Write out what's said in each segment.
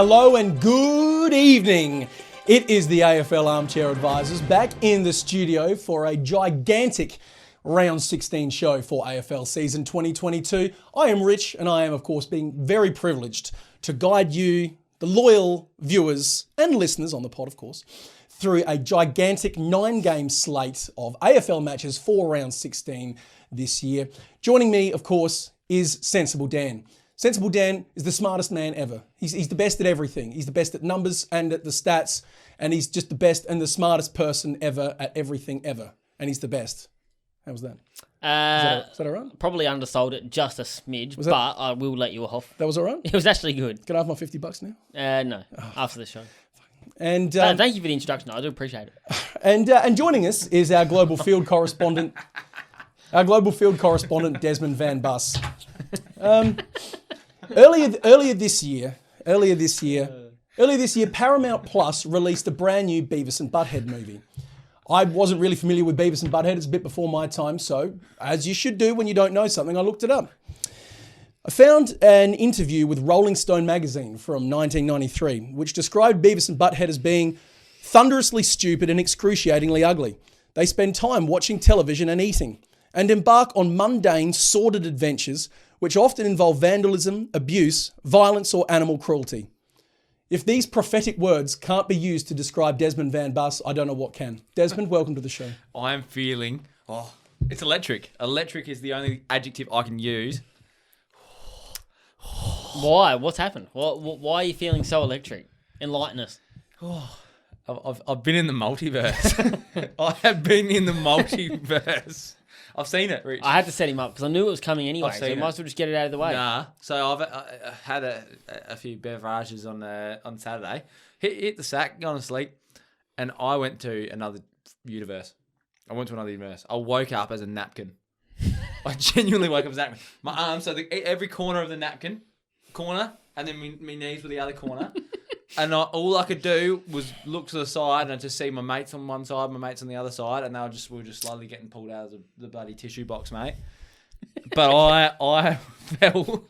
Hello and good evening. It is the AFL Armchair Advisors back in the studio for a gigantic round 16 show for AFL season 2022. I am Rich and I am, of course, being very privileged to guide you, the loyal viewers and listeners on the pod, of course, through a gigantic 9-game slate of AFL matches for round 16 this year. Joining me, of course, is Sensible Dan. Sensible Dan is the smartest man ever. He's the best at everything. He's the best at numbers and at the stats, and he's just the best and the smartest person ever at everything ever. And he's the best. How was that? Is that all right? Probably undersold it just a smidge, but I will let you off. That was all right? It was actually good. Can I have my $50 now? No, after the show. And thank you for the introduction. I do appreciate it. And joining us is our global field correspondent, Desmond Van Bus. Earlier this year, Paramount Plus released a brand new Beavis and Butthead movie. I wasn't really familiar with Beavis and Butthead. It's a bit before my time, so as you should do when you don't know something, I looked it up. I found an interview with Rolling Stone magazine from 1993, which described Beavis and Butthead as being thunderously stupid and excruciatingly ugly. They spend time watching television and eating, and embark on mundane, sordid adventures which often involve vandalism, abuse, violence, or animal cruelty. If these prophetic words can't be used to describe Desmond Van Bus, I don't know what can. Desmond, welcome to the show. I'm feeling, it's electric. Electric is the only adjective I can use. Why? What's happened? Why are you feeling so electric? Enlighten us. I've been in the multiverse. I have been in the multiverse. I've seen it, Rich. I had to set him up because I knew it was coming anyway, so you might as well just get it out of the way. Nah. So I've had a few beverages on Saturday. Hit the sack, gone to sleep, and I went to another universe. I woke up as a napkin. I genuinely woke up as a napkin. My arms, so every corner of the napkin, and then my knees were the other corner. And all I could do was look to the side and just see my mates on one side, my mates on the other side, and we were just slowly getting pulled out of the bloody tissue box, mate. But I felt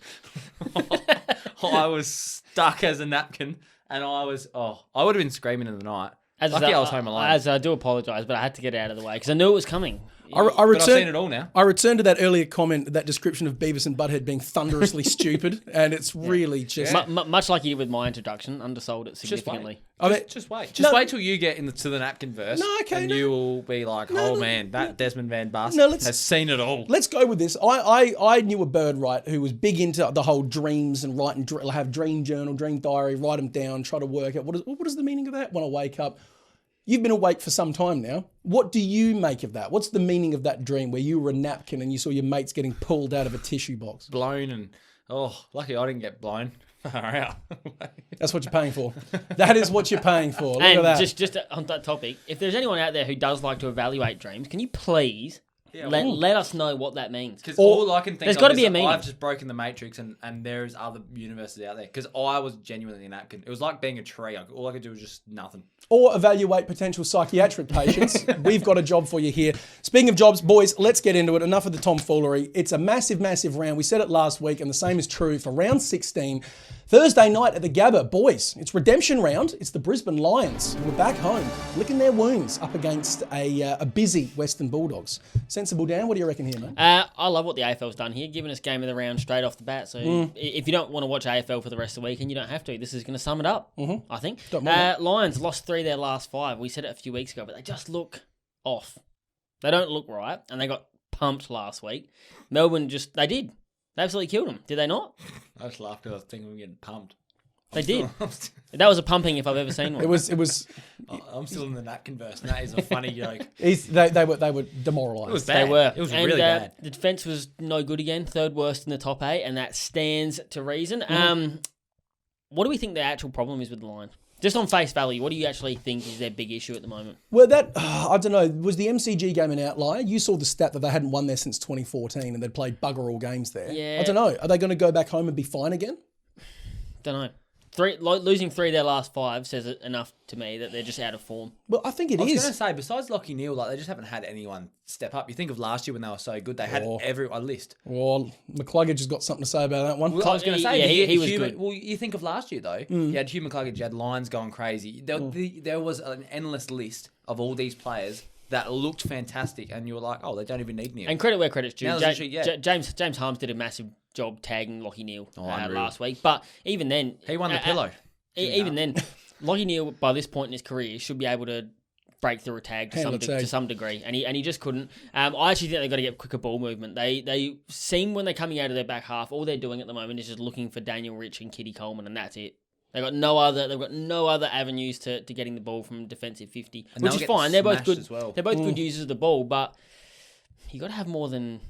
I was stuck as a napkin, and I would have been screaming in the night. Lucky I was home alone. As I do apologise, but I had to get it out of the way because I knew it was coming. But I've seen it all now. I returned to that earlier comment, that description of Beavis and Butthead being thunderously stupid, and it's really just... Much like you did with my introduction, undersold it significantly. Just wait. Wait till you get to the napkin verse, you will be like, that Desmond Van Bus has seen it all. Let's go with this. I knew a bird, right, who was big into the whole dreams and have dream journal, dream diary, write them down, try to work out what is the meaning of that when I wake up. You've been awake for some time now. What do you make of that? What's the meaning of that dream where you were a napkin and you saw your mates getting pulled out of a tissue box? Blown and, lucky I didn't get blown. That's what you're paying for. That is what you're paying for. Look at that. Just on that topic, if there's anyone out there who does like to evaluate dreams, can you please let us know what that means? Because all I can think there's got to be a meaning. I've just broken the matrix and there's other universes out there. Because I was genuinely a napkin. It was like being a tree. All I could do was just nothing. Or evaluate potential psychiatric patients. We've got a job for you here. Speaking of jobs, boys, let's get into it. Enough of the tomfoolery. It's a massive, massive round. We said it last week, and the same is true for round 16. Thursday night at the Gabba. Boys, it's redemption round. It's the Brisbane Lions. We're back home, licking their wounds up against a busy Western Bulldogs. Sensible Dan, what do you reckon here, mate? I love what the AFL's done here, giving us game of the round straight off the bat. So if you don't want to watch AFL for the rest of the week, and you don't have to, this is going to sum it up, I think. Lions lost 3 of their last 5. We said it a few weeks ago, but they just look off. They don't look right, and they got pumped last week. Melbourne they did. They absolutely killed them. Did they not? I just laughed because I was thinking we were getting pumped. They did. That was a pumping if I've ever seen one. It was. I'm still in the napkin verse, and that is a funny joke. They were demoralised. It was bad. They were. It was really bad. The defence was no good again. 3rd worst in the top 8, and that stands to reason. What do we think the actual problem is with the Lions? Just on face value, what do you actually think is their big issue at the moment? Well, I don't know. Was the MCG game an outlier? You saw the stat that they hadn't won there since 2014 and they'd played bugger all games there. Yeah. I don't know. Are they going to go back home and be fine again? Don't know. losing 3 of their last 5 says enough to me that they're just out of form. Well, I think it I was is. going to say, besides Lachie Neale, like they just haven't had anyone step up. You think of last year when they were so good, they had a list. Well, McCluggage has got something to say about that one. Well, I was going to say, he was good. Well, you think of last year though. You had Hugh McCluggage, you had Lyons going crazy. There was an endless list of all these players that looked fantastic, and you were like, oh, they don't even need Neale. And credit where credit's due. Now James Harms did a massive job tagging Lachie Neale last week, but even then, he won the pillow. Even then, Lachie Neale by this point in his career should be able to break through a tag to some degree, and he just couldn't. I actually think they've got to get quicker ball movement. They seem when they're coming out of their back half, all they're doing at the moment is just looking for Daniel Rich and Kitty Coleman, and that's it. They've got no other avenues to getting the ball from defensive 50, which is fine. They're both good. Well. They're both good users of the ball, but you got to have more than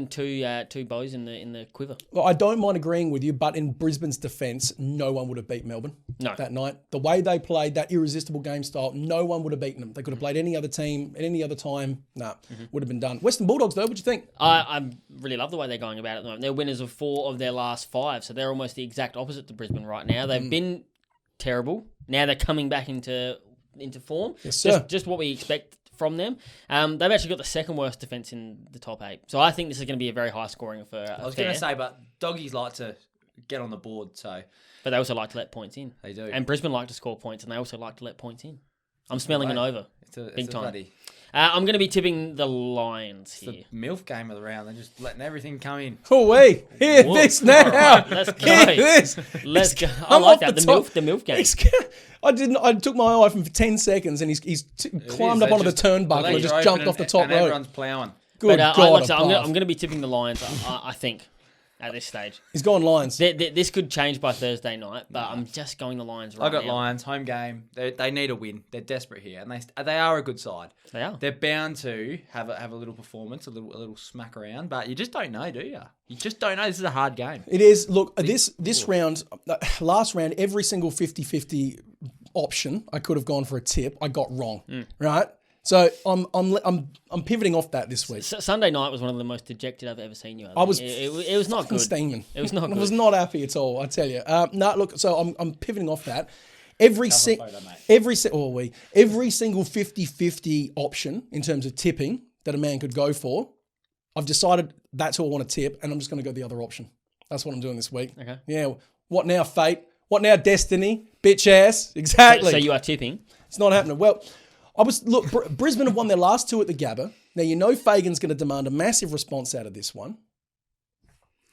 two bows in the quiver. Well, I don't mind agreeing with you, but in Brisbane's defence, no one would have beat Melbourne that night. The way they played, that irresistible game style, no one would have beaten them. They could have played any other team at any other time. Would have been done. Western Bulldogs, though, what do you think? I really love the way they're going about it at the moment. They're winners of 4 of their last 5, so they're almost the exact opposite to Brisbane right now. They've been terrible. Now they're coming back into form. Yes, sir. Just what we expect from them. They've actually got the second worst defence in the top 8. So I think this is going to be a very high scoring affair. I was going to say, but doggies like to get on the board, so... But they also like to let points in. They do. And Brisbane like to score points, and they also like to let points in. I'm smelling an over. Big time. Bloody... I'm going to be tipping the Lions here. It's the MILF game of the round. They're just letting everything come in. Oh, wait. Hear this now. Right, let's go. Hear this. Let's go. I like that. The MILF game. I took my eye off him for 10 seconds and he's climbed up onto the turnbuckle and just jumped off the top rope. Everyone's ploughing. Good God. I'm going to be tipping the Lions, I think, at this stage. He's gone Lions. This could change by Thursday night, but I'm just going the Lions right now. I got Lions, home game. They need a win. They're desperate here, and they are a good side. They are. They're bound to have a little performance, a little smack around, but you just don't know, do you? You just don't know. This is a hard game. It is. Look, this round, last round, every single 50-50 option I could have gone for a tip, I got wrong. Right? So I'm pivoting off that this week. Sunday night was one of the most dejected I've ever seen you. It was not good. Steaming. It was not good. I was not happy at all, I tell you. Look, so I'm pivoting off that. Every single 50-50 option in terms of tipping that a man could go for, I've decided that's who I want to tip, and I'm just going to go the other option. That's what I'm doing this week. Okay. Yeah. What now, fate? What now, destiny? Bitch ass. Exactly. So you are tipping. It's not happening. Well, Brisbane have won their last 2 at the Gabba. Now, you know Fagan's going to demand a massive response out of this one.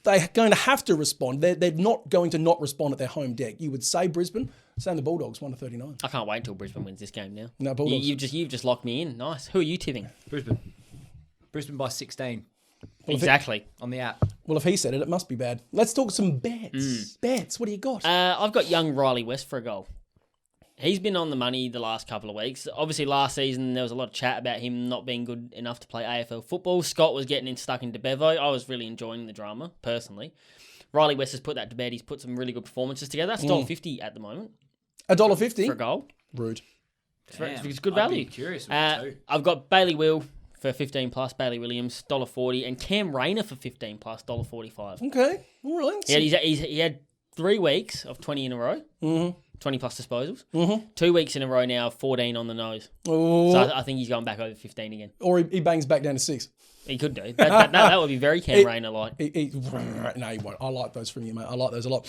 They're going to have to respond. They're not going to not respond at their home deck. You would say Brisbane, saying the Bulldogs 1-39. I can't wait until Brisbane wins this game now. No, Bulldogs. You've just locked me in. Nice. Who are you tipping? Brisbane by 16. Exactly. On the app. Well, if he said it, it must be bad. Let's talk some bets. Bets. What do you got? I've got young Riley West for a goal. He's been on the money the last couple of weeks. Obviously, last season, there was a lot of chat about him not being good enough to play AFL football. Scott was getting stuck into Bevo. I was really enjoying the drama, personally. Riley West has put that to bed. He's put some really good performances together. That's $1.50 at the moment. $1.50? For a goal. Rude. It's good value. I'd be curious about too. I've got Bailey Will for 15 plus, Bailey Williams, $1.40, and Cam Rayner for 15 plus, $1.45. Okay. All right. He had 3 weeks of 20 in a row. Mm-hmm. 20 plus disposals. Mm-hmm. 2 weeks in a row now, 14 on the nose. Ooh. So I think he's going back over 15 again. Or he bangs back down to 6. He could do. That would be very Cam Rayner-like. No, he won't. I like those from you, mate. I like those a lot.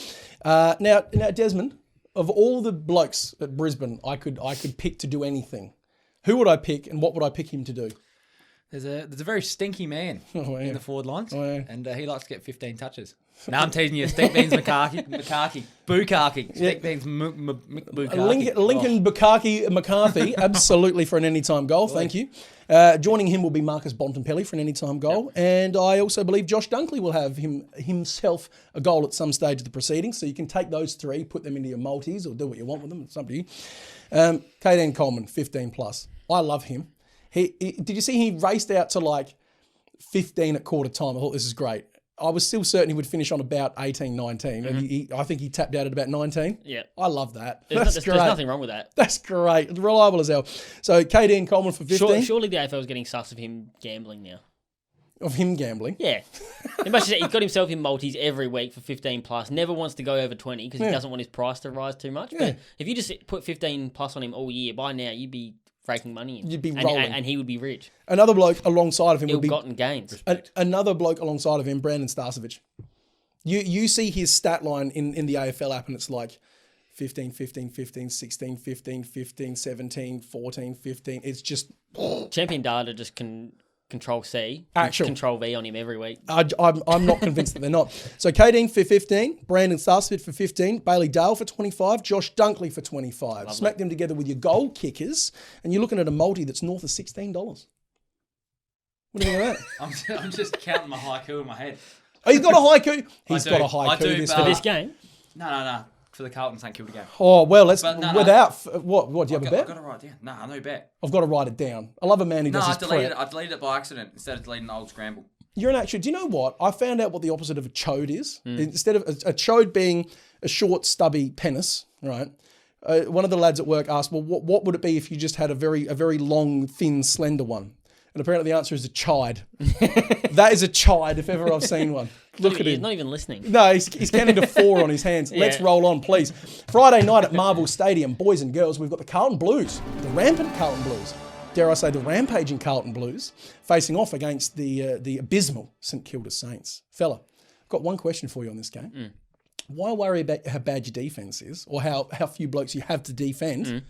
Now, Desmond, of all the blokes at Brisbane I could pick to do anything, who would I pick and what would I pick him to do? There's a very stinky man in the forward lines, and he likes to get 15 touches. No, I'm teasing you. Stink Beans Bukaki. Stink Beans Bukaki. Lincoln Bukaki McCarthy, absolutely for an anytime goal. Thank you. Joining him will be Marcus Bontempelli for an anytime goal. Yep. And I also believe Josh Dunkley will have himself a goal at some stage of the proceedings. So you can take those 3, put them into your multis or do what you want with them. It's up to you. Kaden Coleman, 15 plus. I love him. Did you see he raced out to like 15 at quarter time? I thought this is great. I was still certain he would finish on about 18, 19. Mm-hmm. And I think he tapped out at about 19. Yeah. I love that. There's nothing wrong with that. That's great. It's reliable as hell. So, KD and Coleman for 15. Surely the AFL is getting sus of him gambling now. Of him gambling. Yeah. He's got himself in multis every week for 15 plus. Never wants to go over 20 because he doesn't want his price to rise too much. But if you just put 15 plus on him all year, by now you'd be raking money in. You'd be rolling. And he would be rich. Another bloke alongside of him would be... Ill-gotten gains. Another bloke alongside of him, Brandon Starcevich. You see his stat line in the AFL app and it's like 15, 15, 15, 16, 15, 15, 17, 14, 15. It's just... Champion data just can... Control C, Control V on him every week. I'm not convinced that they're not. So Kadeen for 15, Brandon Starcevich for 15, Bailey Dale for 25, Josh Dunkley for 25. Lovely. Smack them together with your goal kickers, and you're looking at a multi that's north of $16. What do you think of that? I'm just counting my haiku in my head. Oh, he's got a haiku? He's got a haiku For this game? No. For the Carlton St Kilda game. Oh, well, let's... What, do you have a bet? I've got to write it down. No, no bet. I've got to write it down. I love a man who does his prep. I deleted it by accident instead of deleting the old Scramble. You're an actual... Do you know what? I found out what the opposite of a chode is. Instead of a chode being a short, stubby penis, right? One of the lads at work asked, well, what would it be if you just had a very long, thin, slender one? And apparently the answer is a chide. That is a chide if ever I've seen one. Look at him. He's not even listening. No, he's counting to 4 on his hands. Let's roll on, please. Friday night at Marvel Stadium, boys and girls, we've got the Carlton Blues, the rampant Carlton Blues, dare I say the rampaging Carlton Blues, facing off against the abysmal St Kilda Saints. Fella, I've got one question for you on this game. Why worry about how bad your defence is or how few blokes you have to defend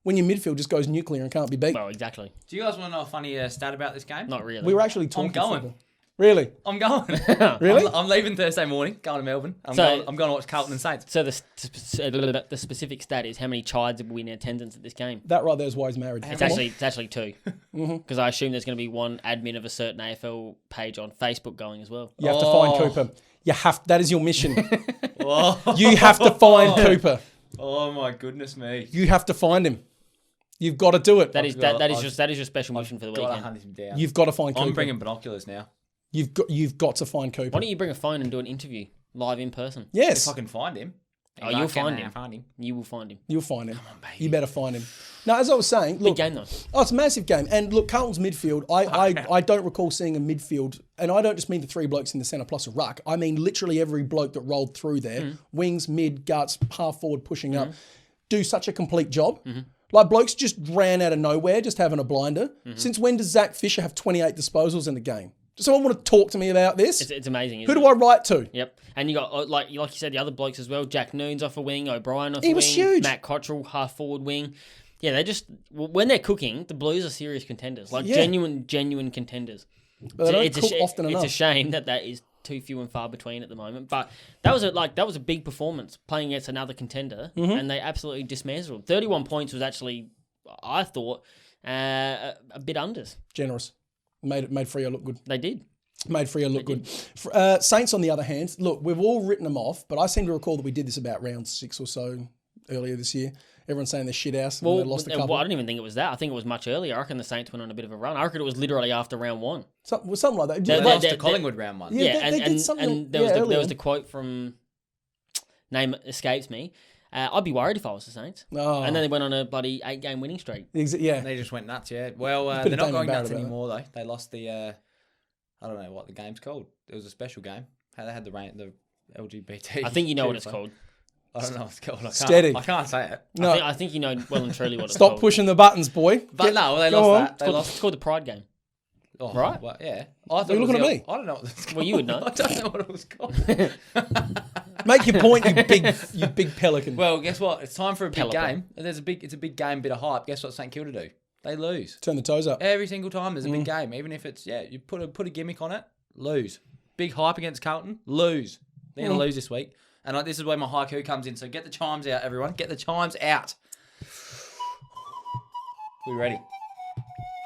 when your midfield just goes nuclear and can't be beat? Well, exactly. Do you guys want to know a funny stat about this game? Not really. We were actually talking going. football. Really? I'm going. Really? I'm leaving Thursday morning, going to Melbourne. I'm going to watch Carlton and Saints. So the specific stat is how many chides will be in attendance at this game? That right there is why he's married. It's actually 2. Because I assume there's going to be one admin of a certain AFL page on Facebook going as well. You have to find Cooper. That is your mission. You have to find Cooper. Oh my goodness me. You have to find him. You've got to do it. That is your special mission for the weekend. Hunt him down. You've got to find Cooper. I'm bringing binoculars now. You've got to find Cooper. Why don't you bring a phone and do an interview live in person? Yes. If I can find him. Oh, you'll find him. You will find him. You'll find him. Come on, baby. You better find him. Now, as I was saying, look, big game though. Oh, it's a massive game. And look, Carlton's midfield, I don't recall seeing a midfield, and I don't just mean the 3 blokes in the centre plus a ruck. I mean literally every bloke that rolled through there, wings, mid, guts, half forward, pushing up, do such a complete job. Like blokes just ran out of nowhere, just having a blinder. Since when does Zach Fisher have 28 disposals in the game? Does someone want to talk to me about this? It's amazing. Who do I write to? Yep. And you got, like you said, the other blokes as well. Jack Noon's off a wing. O'Brien off a wing. He was huge. Matt Cottrell, half forward wing. Yeah, they just, when they're cooking, the Blues are serious contenders. Like genuine contenders. But they don't cook often enough. It's a shame that is too few and far between at the moment. But that was a big performance playing against another contender, and they absolutely dismantled. 31 points was actually, I thought, a bit unders. Generous. Made Freo look good. They did. Made Freo look good. Saints, on the other hand, look, we've all written them off, but I seem to recall that we did this about round 6 or so earlier this year. Everyone's saying they're shit house and they lost a couple. I don't even think it was that. I think it was much earlier. I reckon the Saints went on a bit of a run. I reckon it was literally after round 1. Something like that. They lost to Collingwood round 1. Yeah, they did something. And there was the quote from, name escapes me, I'd be worried if I was the Saints. Oh. And then they went on a bloody 8-game winning streak. Yeah. They just went nuts, yeah. Well, they're not going nuts anymore, though. They lost the, I don't know what the game's called. It was a special game. They had the LGBT. I think you know what it's called. I don't know what it's called. Steady. I can't say it. No. I think you know well and truly what it's called. Stop pushing the buttons, boy. But they lost that. It's called the Pride Game. Oh, right? Well, yeah. You're looking at me. I don't know what it's called. Well, you would know. I don't know what it was called. Make your point, you big pelican. Well, guess what? It's time for a big game. It's a big game, bit of hype. Guess what St Kilda do? They lose. Turn the toes up. Every single time there's a big game. Even if it's, you put a gimmick on it, lose. Big hype against Carlton, lose. They're going to lose this week. And this is where my haiku comes in. So get the chimes out, everyone. Get the chimes out. We ready?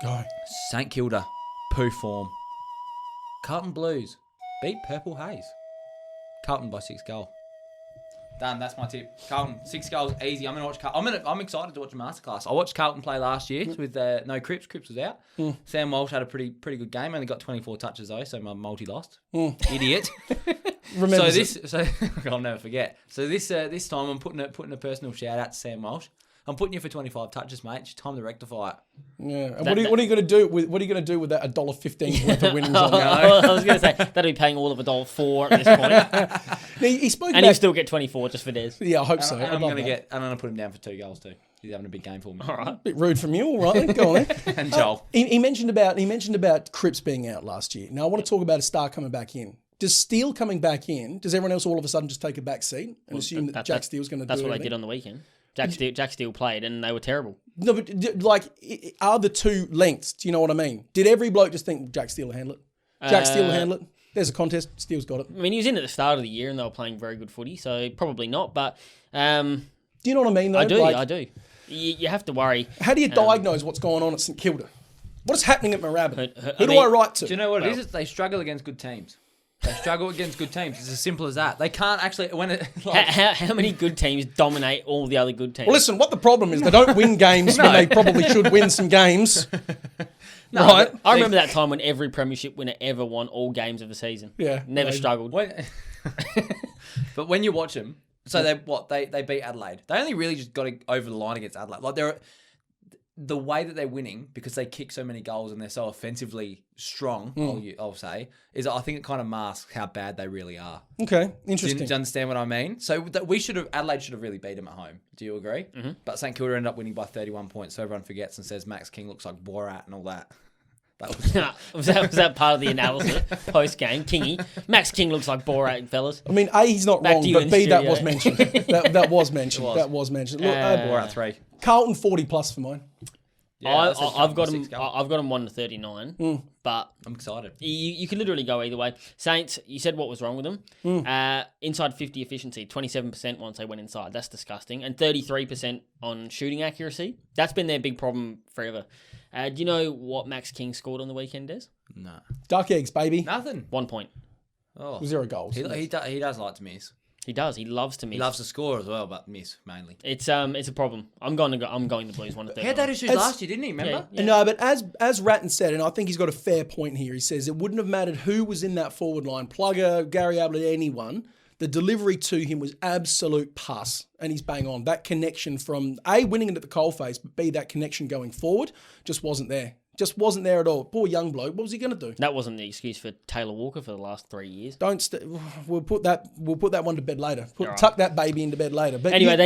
Go. St Kilda, poo form. Carlton Blues beat Purple Haze. Carlton by 6 goals. Done. That's my tip. Carlton 6 goals, easy. I'm gonna watch. I'm excited to watch a masterclass. I watched Carlton play last year with no Cripps. Cripps was out. Sam Walsh had a pretty good game. Only got 24 touches though, so my multi lost. Idiot. Remember so I'll never forget. So this time I'm putting a personal shout out to Sam Walsh. I'm putting you for 25 touches, mate. It's time to rectify it. Yeah. And what are you going to do with that $1.15 worth of winnings on there? I was going to say, that'd be paying all of $1.04 at this point. Now, he spoke And about... he'll still get 24 just for Des. Yeah, I hope so. And I'd I'm love going that. to put him down for 2 goals too. He's having a big game for me. All right. Bit rude from you, all right? Then. Go on, then. And Joel. He mentioned about Cripps being out last year. Now, I want to talk about a star coming back in. Does Steele coming back in, does everyone else all of a sudden just take a back seat and assume that Jack Steele's going to do That's what everything? they did on the weekend. Jack Steele played and they were terrible. No, but are the two lengths? Do you know what I mean? Did every bloke just think Jack Steele will handle it? Jack Steele will handle it? There's a contest. Steele's got it. I mean, he was in at the start of the year and they were playing very good footy, so probably not. But do you know what I mean, though? I do. You have to worry. How do you diagnose what's going on at St Kilda? What is happening at Moorabbin? Who do mean, I write to? Do you know what it is? They struggle against good teams. They struggle against good teams. It's as simple as that. They can't actually... How many good teams dominate all the other good teams? Well, listen, what the problem is, they don't win games when they probably should win some games. No, right? I remember that time when every premiership winner ever won all games of the season. Yeah. Never struggled. But when you watch them... So they beat Adelaide. They only really just got over the line against Adelaide. Like the way that they're winning, because they kick so many goals and they're so offensively strong, I'll say, is I think it kind of masks how bad they really are. Okay, Do interesting. you understand what I mean? So Adelaide should have really beat them at home. Do you agree? Mm-hmm. But St Kilda ended up winning by 31 points, so everyone forgets and says Max King looks like Borat and all that. was that part of the analysis post game? Kingy, Max King looks like Borat, fellas. I mean, A, he's not Back wrong, to you but in B, the that was studio. mentioned. That was mentioned. That was mentioned. Look, Borat 3. Carlton 40 plus for mine. Yeah, I've got him 1 to 39, but I'm excited. you could literally go either way. Saints, you said what was wrong with them. Inside 50 efficiency, 27% once they went inside. That's disgusting. And 33% on shooting accuracy. That's been their big problem forever. Do you know what Max King scored on the weekend, Des? No. Duck eggs, baby. Nothing. 1 point. Oh. 0 goals. He does like to miss. He does. He loves to miss. He loves to score as well, but miss mainly. It's a problem. I'm going the Blues 1 to 39. He had that issues last year, didn't he? Remember? Yeah. No, but as Ratton said, and I think he's got a fair point here, he says it wouldn't have mattered who was in that forward line, Plugger, Gary Ablett, anyone. The delivery to him was absolute pus, and he's bang on. That connection from A, winning it at the coalface, but B, that connection going forward just wasn't there. Just wasn't there at all. Poor young bloke. What was he going to do? That wasn't the excuse for Taylor Walker for the last 3 years. We'll put that one to bed later. Tuck that baby into bed later. But anyway,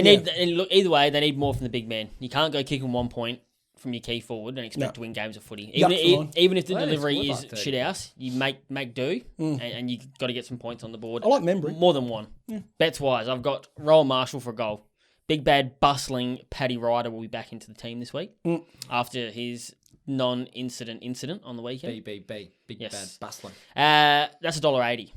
look, either way, they need more from the big man. You can't go kicking 1 point from your key forward and expect to win games of footy. Even if the delivery is shit house, you make do, and you got to get some points on the board. I like Membry. More than one. Yeah. Bets wise, I've got Roll Marshall for a goal. Big bad bustling Paddy Ryder will be back into the team this week after his incident on the weekend. Big bad bustling. That's $1.80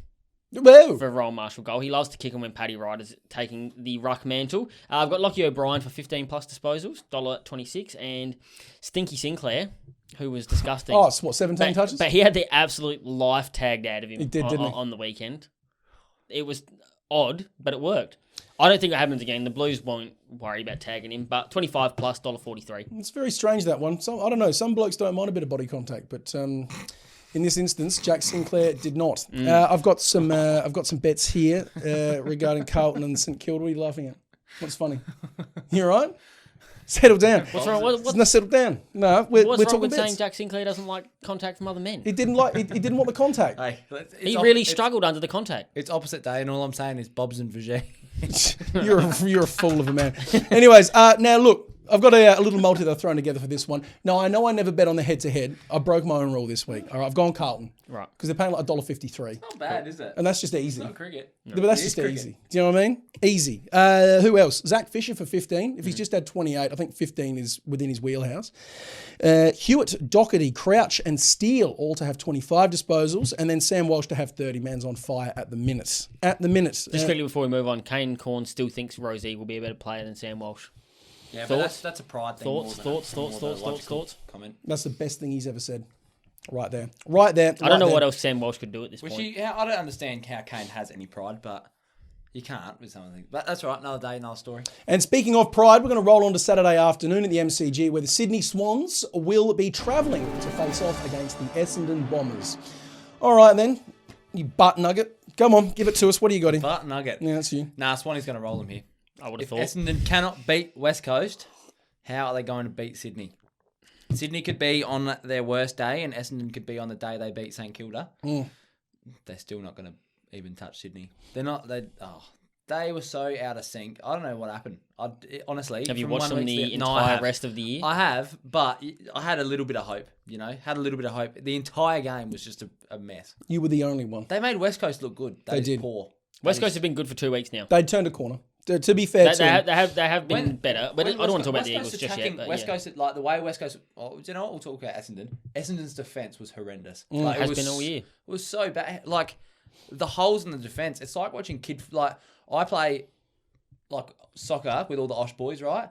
Whoa. for a Roll Marshall goal. He loves to kick him when Paddy Ryder's taking the ruck mantle. I've got Lockie O'Brien for 15 plus disposals, $1.26, and Stinky Sinclair, who was disgusting. Oh, it's what, 17 touches? But he had the absolute life tagged out of him He did, didn't he? on the weekend. It was odd, but it worked. I don't think it happens again. The Blues won't worry about tagging him, but 25 plus, $1.43. It's very strange, that one. I don't know. Some blokes don't mind a bit of body contact, but in this instance, Jack Sinclair did not. I've got some bets here regarding Carlton and St Kilda. What are you laughing at? What's funny? You all right? Settle down. What's wrong? No, settle down. No, we're What's wrong talking with bets. saying Jack Sinclair doesn't like contact from other men? He didn't want the contact. Hey, He really struggled under the contact. It's opposite day, and all I'm saying is Bob's and Vijay. You're a fool of a man. Anyways, now look, I've got a little multi that I've thrown together for this one. Now, I know I never bet on the head-to-head. I broke my own rule this week. All right, I've gone Carlton. Right. Because they're paying like $1.53. Not bad, is it? And that's just easy. Not cricket. But that's just easy. Do you know what I mean? Easy. Who else? Zach Fisher for 15. If he's just had 28, I think 15 is within his wheelhouse. Hewitt, Doherty, Crouch, and Steele all to have 25 disposals. And then Sam Walsh to have 30. Man's on fire at the minute. Just quickly before we move on, Kane Corn still thinks Rosie will be a better player than Sam Walsh. Yeah, Thoughts? but that's a pride thing. Thoughts. Comment. That's the best thing he's ever said. Right there. Right there. I don't know what else Sam Walsh could do at this point. I don't understand how Kane has any pride, but you can't with something. But that's all right. Another day, another story. And speaking of pride, we're going to roll on to Saturday afternoon at the MCG, where the Sydney Swans will be travelling to face off against the Essendon Bombers. All right, then. You butt nugget. Come on, give it to us. What do you got in? But Nugget. Yeah, that's you. Nah, Swanee's going to roll them here. I would have If thought. Essendon cannot beat West Coast, how are they going to beat Sydney? Sydney could be on their worst day, and Essendon could be on the day they beat St Kilda. They're still not going to even touch Sydney. They're not. They were so out of sync. I don't know what happened. Honestly, have you watched them the entire rest of the year? I have, but I had a little bit of hope. Had a little bit of hope. The entire game was just a mess. You were the only one. They made West Coast look good. They did. Poor. West Coast have been good for 2 weeks now. They'd turned a corner. To be fair, they have been better. But I don't want to talk about the Eagles just yet. West Coast, like the way West Coast. Oh, do you know what? We'll talk about Essendon. Essendon's defense was horrendous. It has been all year. It was so bad. Like the holes in the defense. It's like watching I play like soccer with all the Osh boys, right?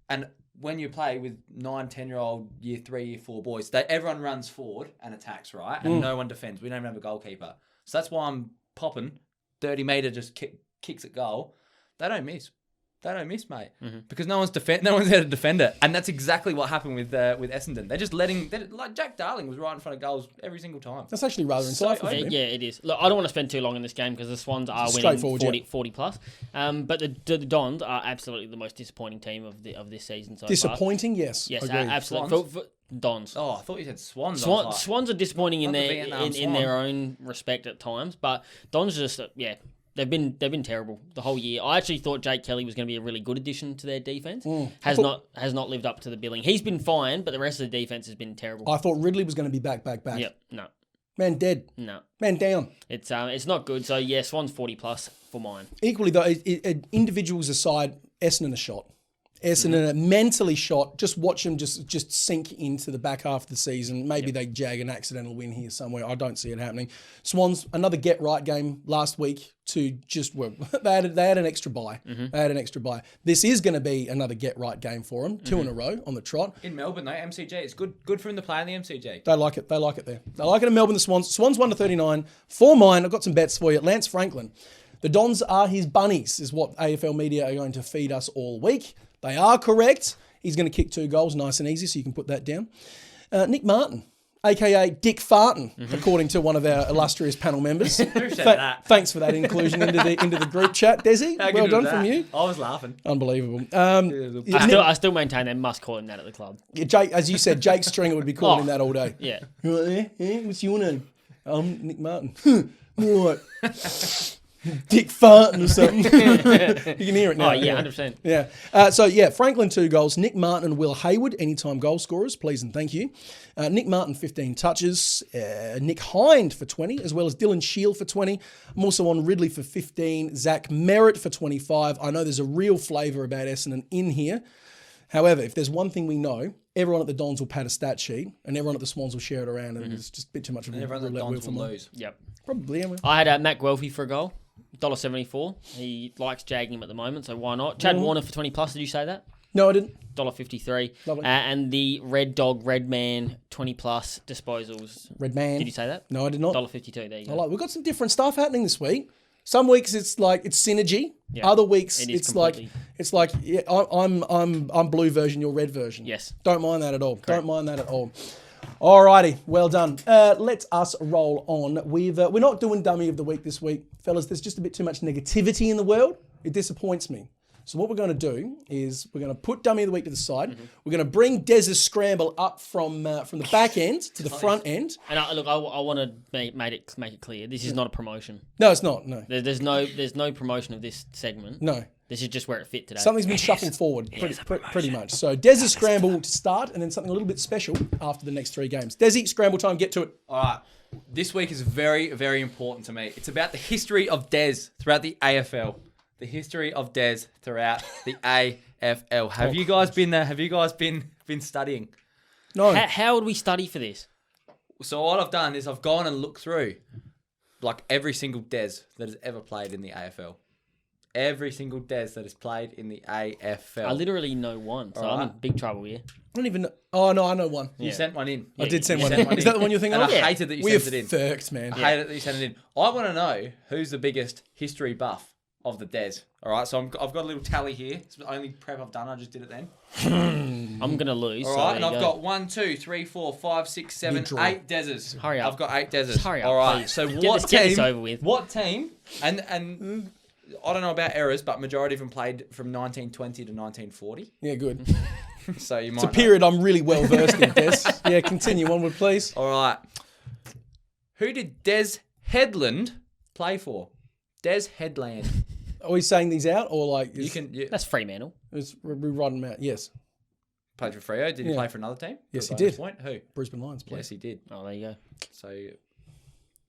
And when you play with 9, 10-year-old year 3, year 4 boys, everyone runs forward and attacks, right? And no one defends. We don't even have a goalkeeper. So that's why I'm popping 30 metre just kicks at goal. They don't miss. They don't miss, mate, because no one's there to defend it, and that's exactly what happened with Essendon. They're just like Jack Darling was right in front of goals every single time. That's actually rather insightful. Yeah, it is. Look, I don't want to spend too long in this game because the Swans are winning 40 plus. But the Dons are absolutely the most disappointing team of this season so disappointing, far. yes. Yes, absolutely. For Dons. Oh, I thought you said Swans. Swans are disappointing in their own respect at times, but Dons just They've been terrible the whole year. I actually thought Jake Kelly was going to be a really good addition to their defense. Has not lived up to the billing. He's been fine, but the rest of the defense has been terrible. I thought Ridley was going to be back. Yep, no. Man dead. No. Man down. It's not good. So yeah, Swans 40 plus for mine. Equally though, individuals aside, Essendon a shot. Essendon mentally shot. Just watch them just sink into the back half of the season. Maybe they jag an accidental win here somewhere. I don't see it happening. Swans, another get right game last week to they had an extra bye. They had an extra bye. This is going to be another get right game for them. 2 in a row on the trot. In Melbourne though, MCG, it's good for them to play in the MCG. They like it there. They like it in Melbourne, the Swans. Swans 1-39. For mine, I've got some bets for you. Lance Franklin. The Dons are his bunnies, is what AFL media are going to feed us all week. They are correct. He's going to kick 2 goals, nice and easy, so you can put that down. Nick Martin, a.k.a. Dick Farton, according to one of our illustrious panel members. Thanks for that inclusion into the group chat, Desi. Well done from you. I was laughing. Unbelievable. I still maintain they must call him that at the club. Yeah, Jake, as you said, Jake Stringer would be calling him that all day. Yeah. What's your name? Nick Martin. What? Dick Farton or something. You can hear it now. Oh, yeah, 100%. Yeah. Franklin 2 goals. Nick Martin and Will Hayward, anytime goal scorers, please and thank you. Nick Martin, 15 touches. Nick Hind for 20, as well as Dylan Shield for 20. I'm also on Ridley for 15. Zach Merritt for 25. I know there's a real flavour about Essendon in here. However, if there's one thing we know, everyone at the Dons will pad a stat sheet and everyone at the Swans will share it around, and it's just a bit too much of a everyone at the Dons will lose. Yep. Probably, yeah. I had Matt Guelphy for a goal. $1.74. He likes jagging him at the moment, so why not? Chad Warner for 20 plus. Did you say that? No, I didn't. $1.53. Lovely. And the Red Dog, Red Man, 20 plus disposals. Red Man. Did you say that? No, I did not. $1.52. There you go. We've got some different stuff happening this week. Some weeks it's synergy. Yeah, Other weeks it's like I'm blue version, you're red version. Yes. Don't mind that at all. Correct. Don't mind that at all. Alrighty, well done. Let us roll on. We're not doing dummy of the week this week, fellas. There's just a bit too much negativity in the world. It disappoints me. So what we're going to do is we're going to put dummy of the week to the side. We're going to bring Dez's scramble up from the back end to the front end. And I want to make it clear. This is not a promotion. No, it's not. No. There's no promotion of this segment. No. This is just where it fit today. Something's been shuffled forward, pretty much. So Dez's scramble to start, and then something a little bit special after the next 3 games. Desi, scramble time. Get to it. All right. This week is very, very important to me. It's about the history of Dez throughout the AFL. The history of Dez throughout the AFL. Have you guys been there? Have you guys been studying? No. How would we study for this? So what I've done is I've gone and looked through like every single Dez that has ever played in the AFL. Every single Dez that has played in the AFL. I literally know one, so I'm in big trouble here. I don't even know. Oh, no, I know one. You sent one in. I did send one in. Is that the one you're thinking of? And I hated that you sent it in. We have man. I hated that you sent it in. I want to know who's the biggest history buff of the Dez. All right, so I've got a little tally here. It's the only prep I've done. I just did it then. I'm going to lose. All right, and I've got 1, 2, 3, 4, 5, 6, 7, 8 Dezes. Hurry up. I've got 8 Dezes. Just hurry up, all right, please. so Get this over with. What team, and I don't know about errors, but majority of them played from 1920 to 1940. Yeah, good. So you might. It's a period I'm really well versed in, Des. Yeah, continue onward, please. All right. Who did Des Headland play for? Des Headland. Are we saying these out or like? You can. That's Fremantle. We write them out. Yes. Played for Freo. Did he play for another team? Yes, he Bonus did. Point. Who? Brisbane Lions, please. Yes, he did. Oh, there you go. So you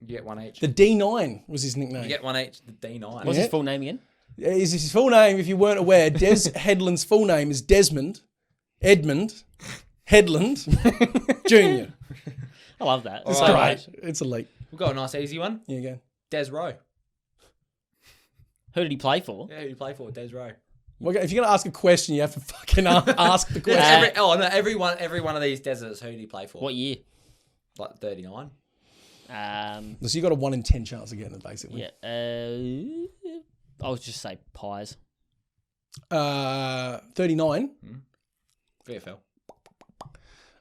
get one each. The D9 was his nickname. You get one each. The D9. What's his full name again? Is his full name, if you weren't aware, Des Headland's full name is Desmond Edmund Headland Jr. I love that. It's All great. right. It's elite. We've got a nice easy one. Here you go. Des Rowe. Who did he play for? Yeah, who do you play for? Des Rowe. Well, if you're going to ask a question, you have to fucking ask the question. Every one of these deserts, who do you play for? What year? Like 39. So you got a 1 in 10 chance of getting it, basically. Yeah. I'll just say Pies. 39. VFL.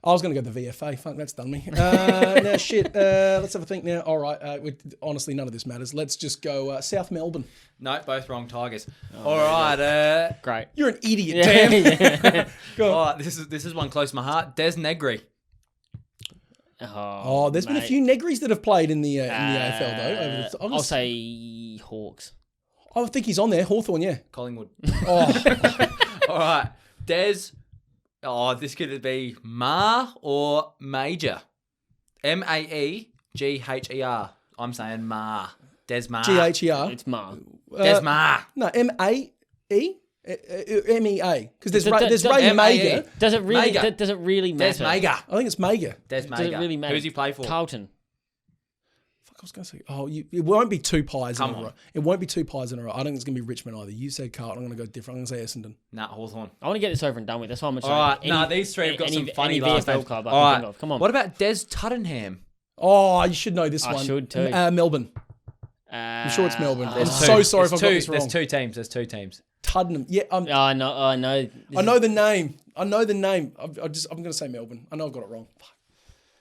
I was going to go the VFA. Fuck, that's done me. Now, shit. Let's have a think now. All right. Honestly, none of this matters. Let's just go South Melbourne. No, both wrong. Tigers. All right. Great. You're an idiot, Dan. Go on. All right. This is one close to my heart. Des Negri. Oh, there's been a few Negris that have played in the AFL, though. I'll say Hawks. I think he's on there. Hawthorn, yeah. Collingwood. Oh, All right. Des. Oh, this could be Ma or Major. Maeger. I'm saying Ma. Des Ma. Gher. It's Ma. Des Ma. No, Mae. MEA. Because there's Ray Mager. Does it really? Mager. Does it really matter? Des Mager. I think it's Mager. Des Does it Mager. really matter? Who's he play for? Carlton. Fuck, I was going to say. Oh, it won't be two pies Come in a on. row. It won't be two pies in a row. I don't think it's going to be Richmond either. You said Carlton. I'm going to go different. I'm going to say Essendon. Nah, Hawthorn. I want to get this over and done with. That's why I'm going to All right. Nah, these three have got some funny last VFL names. club I All can right. think of. Come on. What about Des Tuttenham? Oh, you should know this I one. should too. Melbourne. I'm sure it's Melbourne. I'm There's so sorry if I got two- this wrong. There's two teams. Tuddenham. Yeah, I know. I know the name. I'm going to say Melbourne. I know I got it wrong. Fuck.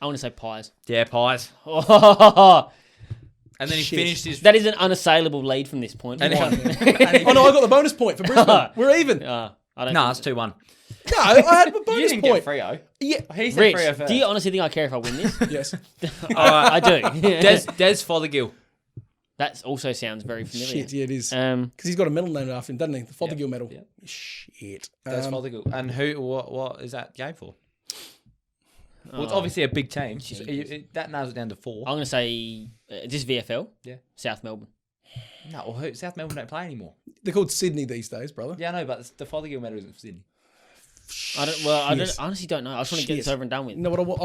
I want to say Pies. Yeah, Pies. Oh, And then he Shit. finished his... that is an unassailable lead from this point. And Oh no, I got the bonus point for Brisbane. We're even. I don't. Nah, think it's 2-1. No, I had a You bonus didn't point. get Freo. Yeah. He said Rich, Freo first. do you honestly think I care if I win this? Yes. I do. Des Fothergill. That also sounds very familiar. Shit, yeah, it is. Um, Because he's got a medal named after him, doesn't he? The Fothergill medal. Yeah. Shit. Des Fothergill. And what is that game for? Well, it's obviously a big team. So that narrows it down to 4. I'm going to say this VFL. Yeah. South Melbourne. No, well, South Melbourne don't play anymore. They're called Sydney these days, brother. Yeah, I know, but the Fothergill medal isn't for Sydney. I honestly don't know. I just want to get this over and done with. You know what I want?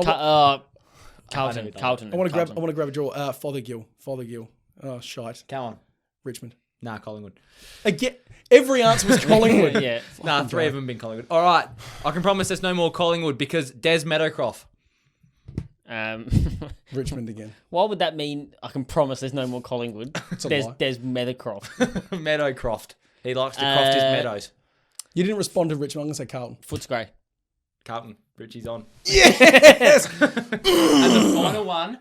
Carlton. I want to grab a draw. Fothergill. Oh, shite. Come on. Richmond. Nah, Collingwood. Again, every answer was Collingwood. Yeah. Nah, 3 of them been Collingwood. All right. I can promise there's no more Collingwood because Des Meadowcroft. Richmond again. What would that mean? I can promise there's no more Collingwood. a lie. There's Meadowcroft. Meadowcroft. He likes to croft his meadows. You didn't respond to Richmond. I'm going to say Carlton. Footscray. Carlton. Richie's on. Yes! And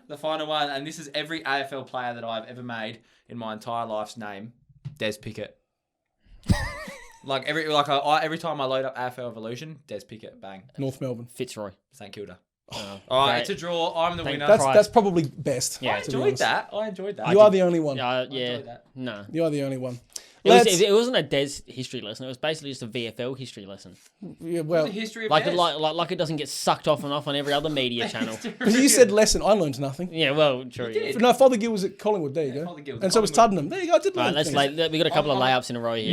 the final one, and this is every AFL player that I've ever made in my entire life's name, Des Pickett. Every time I load up AFL Evolution, Des Pickett, bang. North Melbourne. Fitzroy. St Kilda. All right, great. it's a draw. I'm the winner. That's probably best. Yeah. I enjoyed that. You are the only one. Yeah. enjoyed that. No. You are the only one. It wasn't a Des history lesson. It was basically just a VFL history lesson. Yeah, well, The history of Like Des. it doesn't get sucked off and off on every other media channel. because you said lesson, I learned nothing. Yeah, well, true. You did. No, Fothergill was at Collingwood. There you go. Fothergill was And so was Collingwood. Tuddenham. There you go. I did learn Right, things. we got a couple of layups in a row here.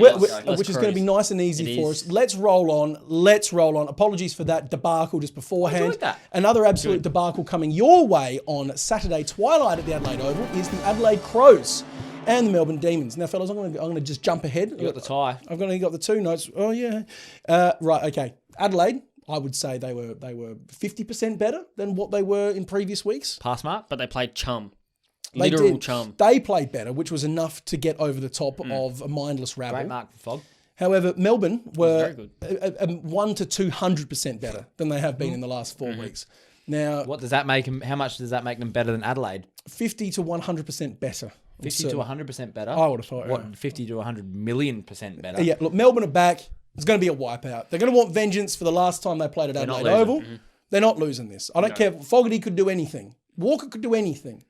Which is going to be nice and easy It for is. us. Let's roll on. Apologies for that debacle just beforehand. enjoyed that. Another absolute debacle coming your way on Saturday twilight at the Adelaide Oval is the Adelaide Crows and the Melbourne Demons. Now, fellas, I'm going to just jump ahead. You got the tie. I've only got the 2 notes. Oh yeah, right. Okay, Adelaide. I would say they were 50% better than what they were in previous weeks. Pass mark. But they played chum. They Literal did. chum. They played better, which was enough to get over the top of a mindless rabble. Great mark for Fog. However, Melbourne were very 1 to 200% better than they have been in the last 4 weeks. Now, What does that make him? How much does that make them better than Adelaide? 50 to 100% better. 50 to 100% better. I would have thought. What, 50 to 100 million% better? Yeah, look, Melbourne are back. It's going to be a wipeout. They're going to want vengeance for the last time they played at Adelaide Oval. Mm-hmm. They're not losing this. I don't care. Fogarty could do anything. Walker could do anything.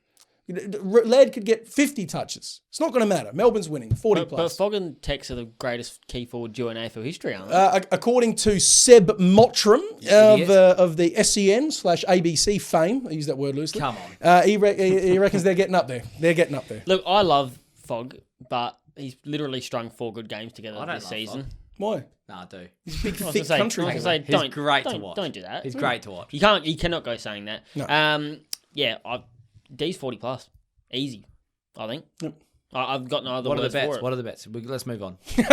Laird could get 50 touches. It's not going to matter. Melbourne's winning, 40 plus. But Fog and Tex are the greatest key forward duo in AFL history, aren't they? According to Seb Mottram of the SEN/ABC fame, I use that word loosely. Come on. He reckons they're getting up there. They're getting up there. Look, I love Fog, but he's literally strung 4 good games together this season. Fog. Why? Nah, I do. He's a big, thick country. He's great to watch. Don't do that. He's great to watch. You cannot go saying that. No. D's 40 plus. Easy, I think. Yep. I've got no other words for it. What are the bets? Let's move on. You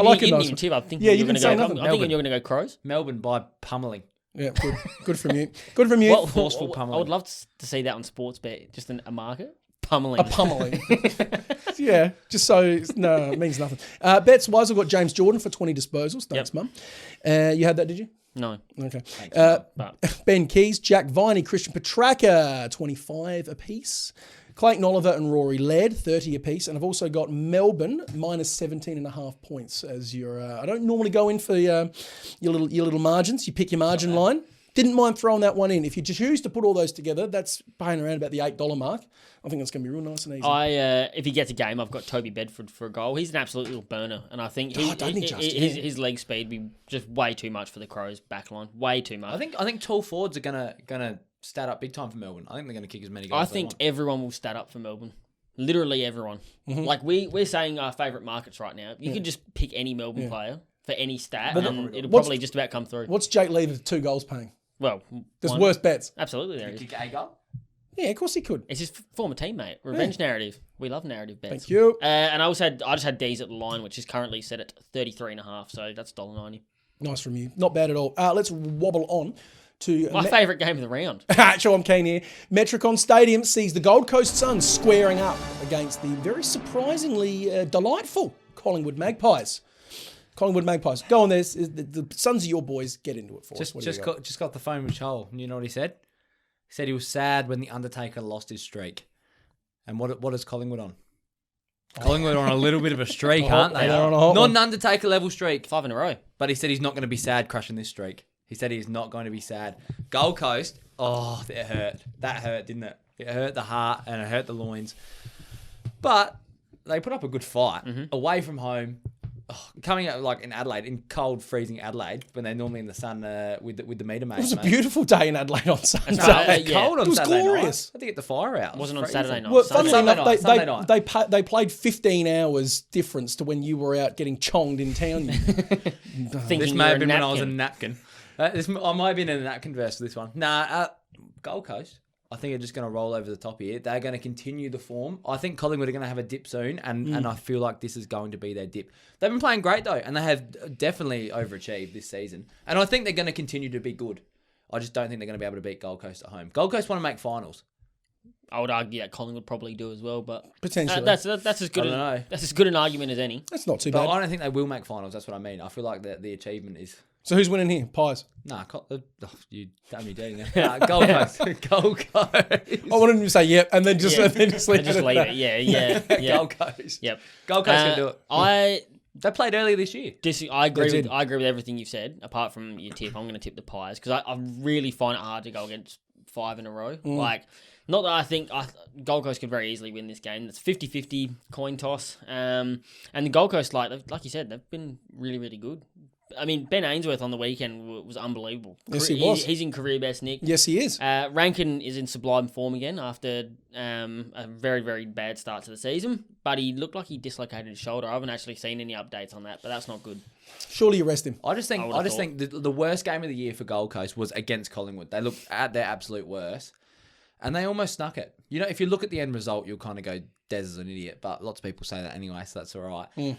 didn't even tip. I'm thinking you're going to go Crows. Melbourne by pummeling. Yeah, good from you. Good from you. Forceful pummeling. I would love to see that on Sportsbet. Just a market. Pummeling. A pummeling. Yeah, just so, it means nothing. Bets-wise, I've got James Jordan for 20 disposals. Thanks, Mum. You had that, did you? No. Okay. Thanks, Ben Keys, Jack Viney, Christian Petracca, 25 apiece. Clayton Oliver and Rory Laird, 30 apiece. And I've also got Melbourne, minus 17.5 points as your... I don't normally go in for your little margins. You pick your margin line. Didn't mind throwing that one in. If you choose to put all those together, that's paying around about the $8 mark. I think that's going to be real nice and easy. If he gets a game, I've got Toby Bedford for a goal. He's an absolute little burner, and I think his leg speed be just way too much for the Crows backline. Way too much. I think tall forwards are gonna stat up big time for Melbourne. I think they're gonna kick as many goals. I think everyone will stat up for Melbourne. Literally everyone. Mm-hmm. Like we're saying our favourite markets right now. You could just pick any Melbourne player for any stat, and it'll probably just about come through. What's Jake Lever's 2 goals paying? Well, there's worse bets. Absolutely, there is. Kick a goal? Yeah, of course he could. It's his former teammate. Revenge narrative. We love narrative bets. Thank you. And I just had D's at the line, which is currently set at 33.5. So that's $1.90. Nice from you. Not bad at all. Let's wobble on to my favourite game of the round. Sure, I'm keen here. Metricon Stadium sees the Gold Coast Suns squaring up against the very surprisingly delightful Collingwood Magpies. Collingwood Magpies. Go on there. The Suns are your boys. Get into it for us. Just got the phone with Joel. You know what he said? He said he was sad when the Undertaker lost his streak. And what is Collingwood on? Collingwood are on a little bit of a streak, aren't they? Not an Undertaker level streak. 5 in a row. But he said he's not going to be sad crushing this streak. He said he's not going to be sad. Gold Coast, it hurt. That hurt, didn't it? It hurt the heart and it hurt the loins. But they put up a good fight. Mm-hmm. Away from home. Coming out like in Adelaide, in cold, freezing Adelaide, when they're normally in the sun with the meter mates. It was a beautiful day in Adelaide on Sunday. Cold on it was Saturday glorious. Night. I had to get the fire out. It wasn't on Saturday night. Well, Sunday enough, they played 15 hours difference to when you were out getting chonged in town. This may have been when I was in a napkin. I might have been in a napkin verse for this one. Gold Coast. I think they're just going to roll over the top here. They're going to continue the form. I think Collingwood are going to have a dip soon, and I feel like this is going to be their dip. They've been playing great, though, and they have definitely overachieved this season. And I think they're going to continue to be good. I just don't think they're going to be able to beat Gold Coast at home. Gold Coast want to make finals. I would argue that Collingwood probably do as well, but potentially that's as good an argument as any. That's not too bad. But I don't think they will make finals. That's what I mean. I feel like the achievement is... So who's winning here? Pies? Nah, you damn me doing that. Gold Coast. Gold Coast. I wanted him to say yep, and then just leave it. Yeah. Gold Coast. Yep. Gold Coast can do it. They played earlier this year. I agree with everything you've said, apart from your tip. I'm going to tip the Pies, because I really find it hard to go against 5 in a row. Like, not that I think Gold Coast could very easily win this game. It's 50-50 coin toss. And the Gold Coast, like you said, they've been really, really good. I mean, Ben Ainsworth on the weekend was unbelievable. Yes, he was. He's in career best nick. Yes, he is. Rankin is in sublime form again after a very, very bad start to the season. But he looked like he dislocated his shoulder. I haven't actually seen any updates on that, but that's not good. Surely you rest him. I just think the worst game of the year for Gold Coast was against Collingwood. They looked at their absolute worst, and they almost snuck it. You know, if you look at the end result, you'll kind of go, Des is an idiot, but lots of people say that anyway, so that's all right.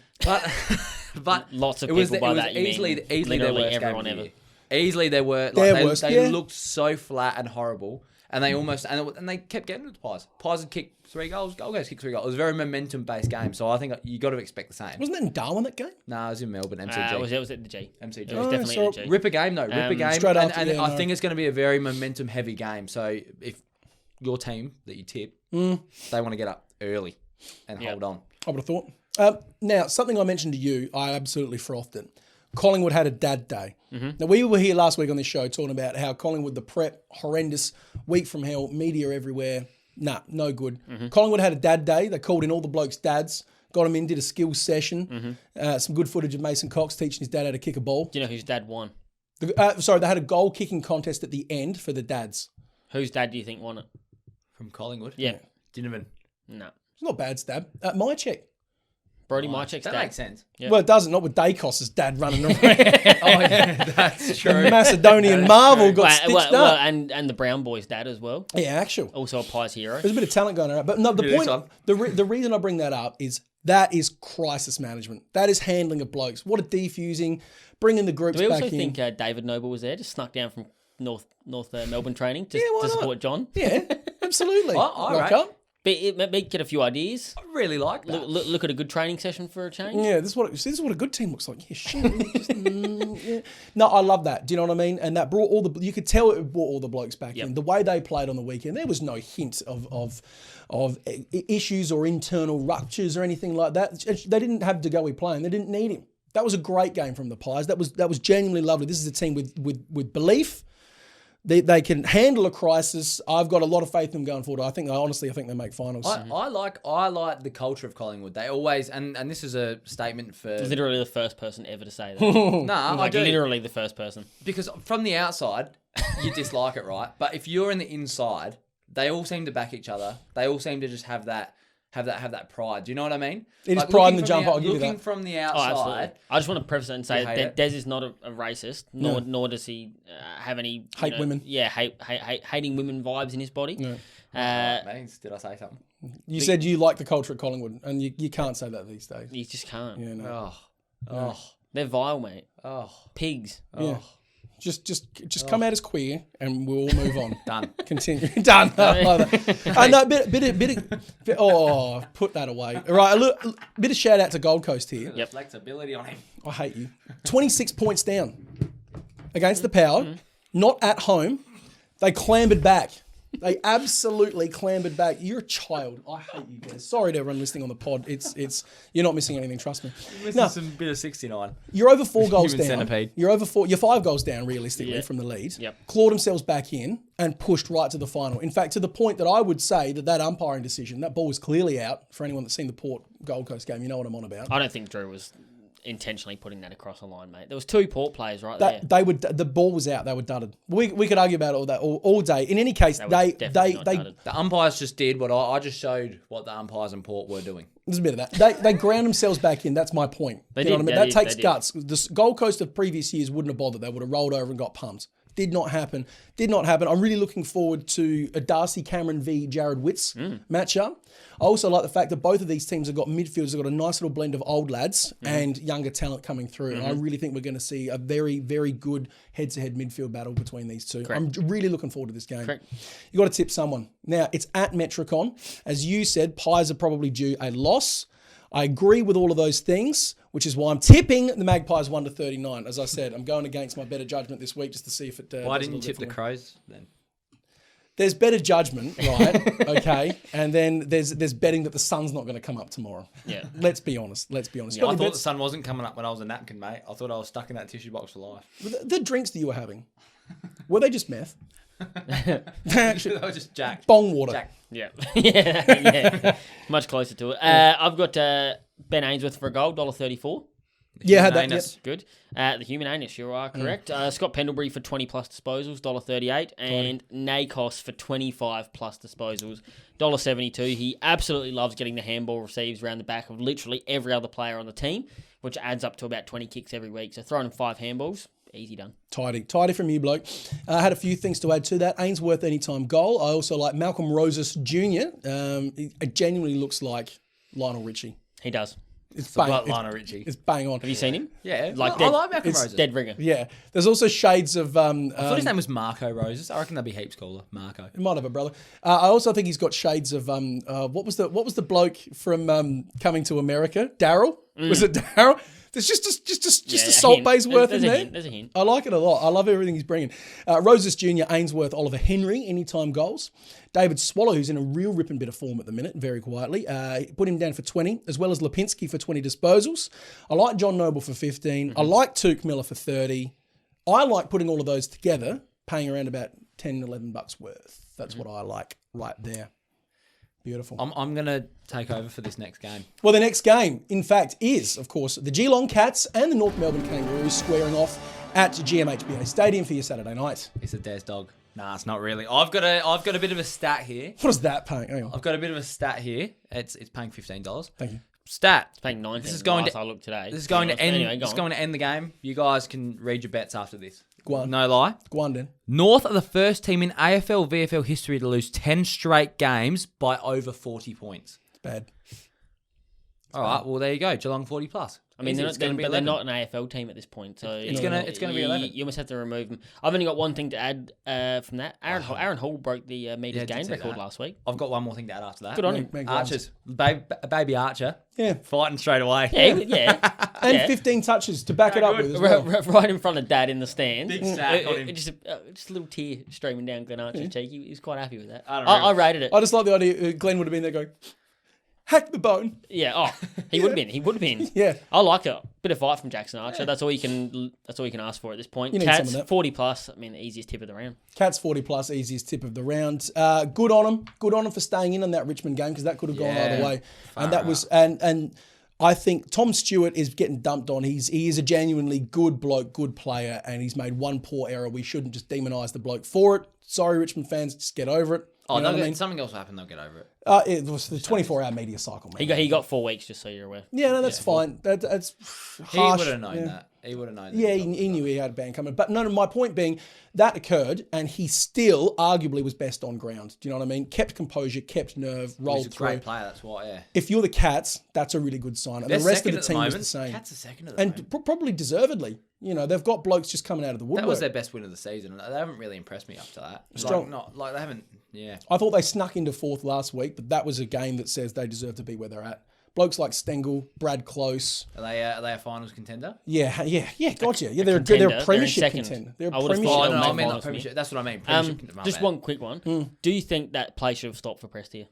But lots of people by that, easily their worst everyone game of ever. the year. Easily their worst. They looked so flat and horrible, and they almost and they kept getting to the Pies. Pies had kicked 3 goals. Gold Coast kicked 3 goals. It was a very momentum-based game, so I think you got to expect the same. Wasn't that in Darwin, that game? No, it was in Melbourne, MCG. It was at the G. MCG. It was definitely at the G. Ripper game, though. Ripper game. Straight after, and I think it's going to be a very momentum-heavy game, so if your team that you tip, they want to get up early. and hold on. I would have thought. Now, something I mentioned to you, I absolutely frothed it. Collingwood had a dad day. Now, we were here last week on this show talking about how Collingwood, the prep, horrendous, week from hell, media everywhere. Nah, no good. Collingwood had a dad day. They called in all the blokes' dads, got them in, did a skills session. Some good footage of Mason Cox teaching his dad how to kick a ball. Do you know whose dad won? They had a goal kicking contest at the end for the dads. Whose dad do you think won it? From Collingwood? Yeah. Dinnerman. No. It's not bad, Stab. My check. Brody Mychek's That dad. makes sense. Yep. Well, it doesn't. Not with Dacos' dad running around. That's true. The Macedonian marvel got stitched up. And the Brown boy's dad as well. Yeah, actual. Also a Pies hero. There's a bit of talent going around. But no, the Yeah, point, the reason I bring that up is that is crisis management. That is handling of blokes. What a defusing, bringing the groups Do we back also in. think David Noble was there? Just snuck down from North Melbourne training to why not? support John. Yeah, absolutely. All Rock right. up. But it may get a few ideas. I really like that. Look at a good training session for a change. Yeah, this is what a good team looks like. Yeah, shit. Just, yeah. No, I love that. Do you know what I mean? And that brought you could tell it brought all the blokes back in. The way they played on the weekend, there was no hint of issues or internal ruptures or anything like that. They didn't have Degoe playing. They didn't need him. That was a great game from the Pies. That was genuinely lovely. This is a team with belief. They can handle a crisis. I've got a lot of faith in them going forward. I think they make finals. I like the culture of Collingwood. They always and this is a statement for Literally the first person ever to say that. I Like do literally the first person. because from the outside you dislike it, right? But if you're in the inside, they all seem to back each other. They all seem to just have that pride. Do you know what I mean? It is pride in the jump. I'll give you Looking that. from the Oh, absolutely. outside, I just want to preface it and say You hate that it? Des is not a racist, nor does he have any Hate women. Yeah, hating women vibes in his body. No. means did I say something? You said you like the culture at Collingwood, and you can't say that these days. You just can't. Yeah, no. Oh, They're vile, mate. oh, Pigs. Yeah. Just come out as queer, and we'll all move on. done. Continue. Done. I like that. I know, put that away. All right, a bit of shout out to Gold Coast here. Yep. Flexibility on him. I hate you. 26 points down against the Power, not at home. They clambered back. They absolutely clambered back. You're a child. I hate you guys. Sorry to everyone listening on the pod. It's you're not missing anything, trust me. Missing some bit of 69. You're over 4 goals Human down. centipede. You're 5 goals down realistically from the lead. Yep. Clawed themselves back in and pushed right to the final. In fact, to the point that I would say that umpiring decision, that ball was clearly out. For anyone that's seen the Port Gold Coast game, you know what I'm on about. I don't think Drew was intentionally putting that across the line, mate. There was 2 Port players right there. The ball was out. They were dudded. We could argue about all that all day. In any case, they dudded. The umpires just did what I just showed what the umpires in Port were doing. There's a bit of that. They ground themselves back in. That's my point. They You know did, what I mean? they That did, takes they did. guts. The Gold Coast of previous years wouldn't have bothered. They would have rolled over and got pumped. Did not happen. I'm really looking forward to a Darcy Cameron v Jared Witts matchup. I also like the fact that both of these teams have got midfielders, have got a nice little blend of old lads and younger talent coming through. And I really think we're going to see a very, very good head-to-head midfield battle between these two. Correct. I'm really looking forward to this game. Correct. You got to tip someone. Now, it's at Metricon. As you said, Pies are probably due a loss. I agree with all of those things, which is why I'm tipping the Magpies 1-39. As I said, I'm going against my better judgment this week just to see if it. Why does didn't a you little tip bit the for me. Crows then? There's better judgment, right? Okay, and then there's betting that the sun's not going to come up tomorrow. Yeah. Let's be honest. I Got any thought the bets? sun wasn't coming up when I was a napkin, mate. I thought I was stuck in that tissue box for life. The drinks that you were having, were they just meth? Actually, I was just jacked. bong water. Jacked. Yeah. yeah. Much closer to it. I've got Ben Ainsworth for a goal, $1.34. Yeah, had that. Yep. Anus. Good. The human anus, you are correct. Scott Pendlebury for 20 plus disposals, $1.38. And Nakos for 25 plus disposals, $1.72. He absolutely loves getting the handball receives around the back of literally every other player on the team, which adds up to about 20 kicks every week. So throwing him 5 handballs, easy done. Tidy from you, bloke. I had a few things to add to that. Ainsworth anytime goal. I also like Malcolm Roses Jr. It genuinely looks like Lionel Richie. He does. It's Like Lionel Richie. It's bang on. Have you seen him? Yeah. Like I dead- like Malcolm it's Roses. Dead ringer. Yeah. There's also shades of. I thought his name was Marco Roses. I reckon that'd be heaps cooler. Marco. It might have a brother. I also think he's got shades of what was the bloke from Coming to America? Daryl? Was it Daryl? There's just a Yeah, salt hint. bay's worth in There's a there. hint. There's a hint. I like it a lot. I love everything he's bringing. Roses Jr., Ainsworth, Oliver Henry, anytime goals. David Swallow, who's in a real ripping bit of form at the minute, very quietly. Put him down for 20, as well as Lipinski for 20 disposals. I like John Noble for 15. I like Tuke Miller for 30. I like putting all of those together, paying around about 10, 11 bucks worth. That's what I like right there. Beautiful. I'm going to take over for this next game. Well, the next game, in fact, is, of course, the Geelong Cats and the North Melbourne Kangaroos squaring off at GMHBA Stadium for your Saturday night. It's a Des dog. Nah, it's not really. I've got a bit of a stat here. What is that paying? Hang on. I've got a bit of a stat here. It's paying $15. Thank you. Stat. It's paying 19. This is going last to I looked today. This is going to end. Anyway, This is going to end the game. You guys can read your bets after this. Go on. No lie. Go on, Dan. North are the first team in AFL VFL history to lose 10 straight games by over 40 points. It's bad. All right. Well, there you go. Geelong 40 plus. I mean, Easy. they're not an AFL team at this point, so It's gonna be 11. You almost have to remove them. I've only got one thing to add from that. Aaron Hall broke the meters gain record last week. I've got one more thing to add after that. Good on him. Archers, baby Archer, Yeah. fighting straight away. Yeah. And 15 touches to back it up with as well. Right in front of Dad in the stands. Big stack on him. Just a little tear streaming down Glenn Archer's cheek. He was quite happy with that. I don't know. I rated it. I just like the idea Glenn would have been there going, hack the bone. Yeah. Oh, he would have been. He would have been. Yeah. I like it. Bit of fight from Jackson Archer. That's all you can. That's all you can ask for at this point. You need Cats some of that. 40 plus. I mean, the easiest tip of the round. Cats 40 plus, easiest tip of the round. Good on him. Good on him for staying in on that Richmond game because that could have gone either way. And that was and I think Tom Stewart is getting dumped on. He is a genuinely good bloke, good player, and he's made one poor error. We shouldn't just demonise the bloke for it. Sorry, Richmond fans, just get over it. Oh, You know what I mean? something else will happen. They'll get over it. It was the 24-hour media cycle, man. He got 4 weeks, just so you're aware. Yeah, no, that's fine. That's harsh. He would have known that. He would have known that. Yeah, he knew he had a ban coming. But no, my point being, that occurred, and he still arguably was best on ground. Do you know what I mean? Kept composure, kept nerve, rolled He's a through. great player. That's why. Yeah. If you're the Cats, that's a really good sign. And They're the rest of second the at team was moment. the same. Cats are second at the moment. And probably deservedly. You know, they've got blokes just coming out of the woodwork. That was their best win of the season. They haven't really impressed me up to that. Strong. They haven't. Yeah. I thought they snuck into fourth last week, but that was a game that says they deserve to be where they're at. Blokes like Stengel, Brad Close. Are they a finals contender? Yeah, gotcha. Yeah, they're a contender. premiership They're in second. contender. They're a I would've premiership thought- Oh, no, I make mean finals, premiership. That's what I mean. My Just bad. one quick one. Do you think that play should have stopped for Prestia?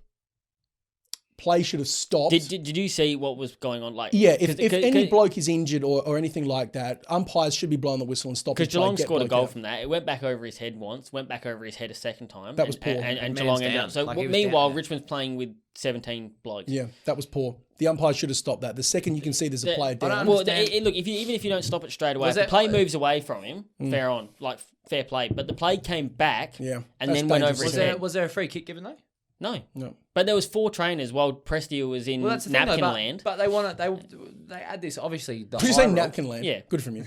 Play should have stopped. Did you see what was going on? Like, Yeah, if any bloke is injured or anything like that, umpires should be blowing the whistle and stopping. because Geelong scored a goal from that, it went back over his head once, went back over his head a second time. That was poor. And Man's Geelong ended down. up. So Like, he was meanwhile, down. Richmond's playing with 17 blokes. Yeah, that was poor. The umpire should have stopped that. The second you can see there's a player down. Well, understand. look, even if you don't stop it straight away, if Was the that- play moves away from him, fair play. But the play came back, Yeah, and that's then went dangerous. over his Was head. there a free kick given though? No, No. but there was 4 trainers while Prestia was in Well, that's the thing, napkin though, land. But they add this obviously. The Did you say high roll. napkin land? Yeah. Good from you.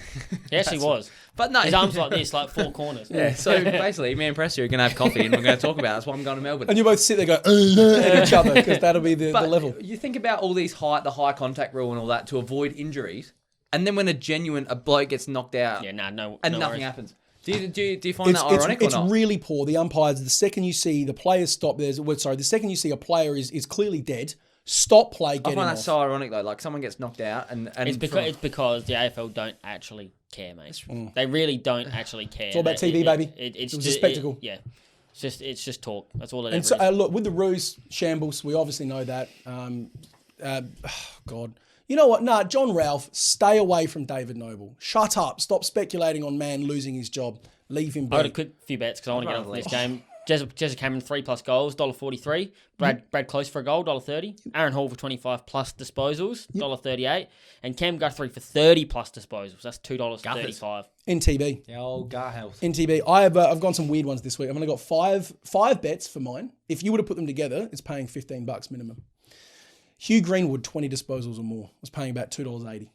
He actually was. But no, His arms like this, like 4 corners. Yeah. So basically, me and Prestia are gonna have coffee and we're gonna talk about it. That's why I'm going to Melbourne. And you both sit there going at each other because that'll be the But level. you think about all these the high contact rule and all that to avoid injuries, and then when a bloke gets knocked out, Yeah, no, and no nothing worries. happens. Do you find that ironic It's or not? really poor. The umpires, the second you see the player stop, the second you see a player is clearly dead, stop play, I get him find that off. so ironic though. Like someone gets knocked out, and It's because the AFL don't actually care, mate. They really don't actually care. It's all about TV, baby. It's It was just a spectacle. it's just talk. That's all it And ever so, is. look, with the ruse shambles, we obviously know that. God. You know what? Nah, John Ralph, stay away from David Noble. Shut up. Stop speculating on man losing his job. Leave him I got a be. quick few bets because I want to get on for rather this game. Jezza Cameron 3+ goals, $1.43. Brad Close for a goal, $1.30. Aaron Hall for 25+ disposals, $1.38. And Cam Guthrie for 30+ disposals. That's $2.35. NTB. the old Gar Health. NTB. I've gone some weird ones this week. I've only got five bets for mine. If you were to put them together, it's paying $15 minimum. Hugh Greenwood, 20 disposals or more, was paying about $2.80.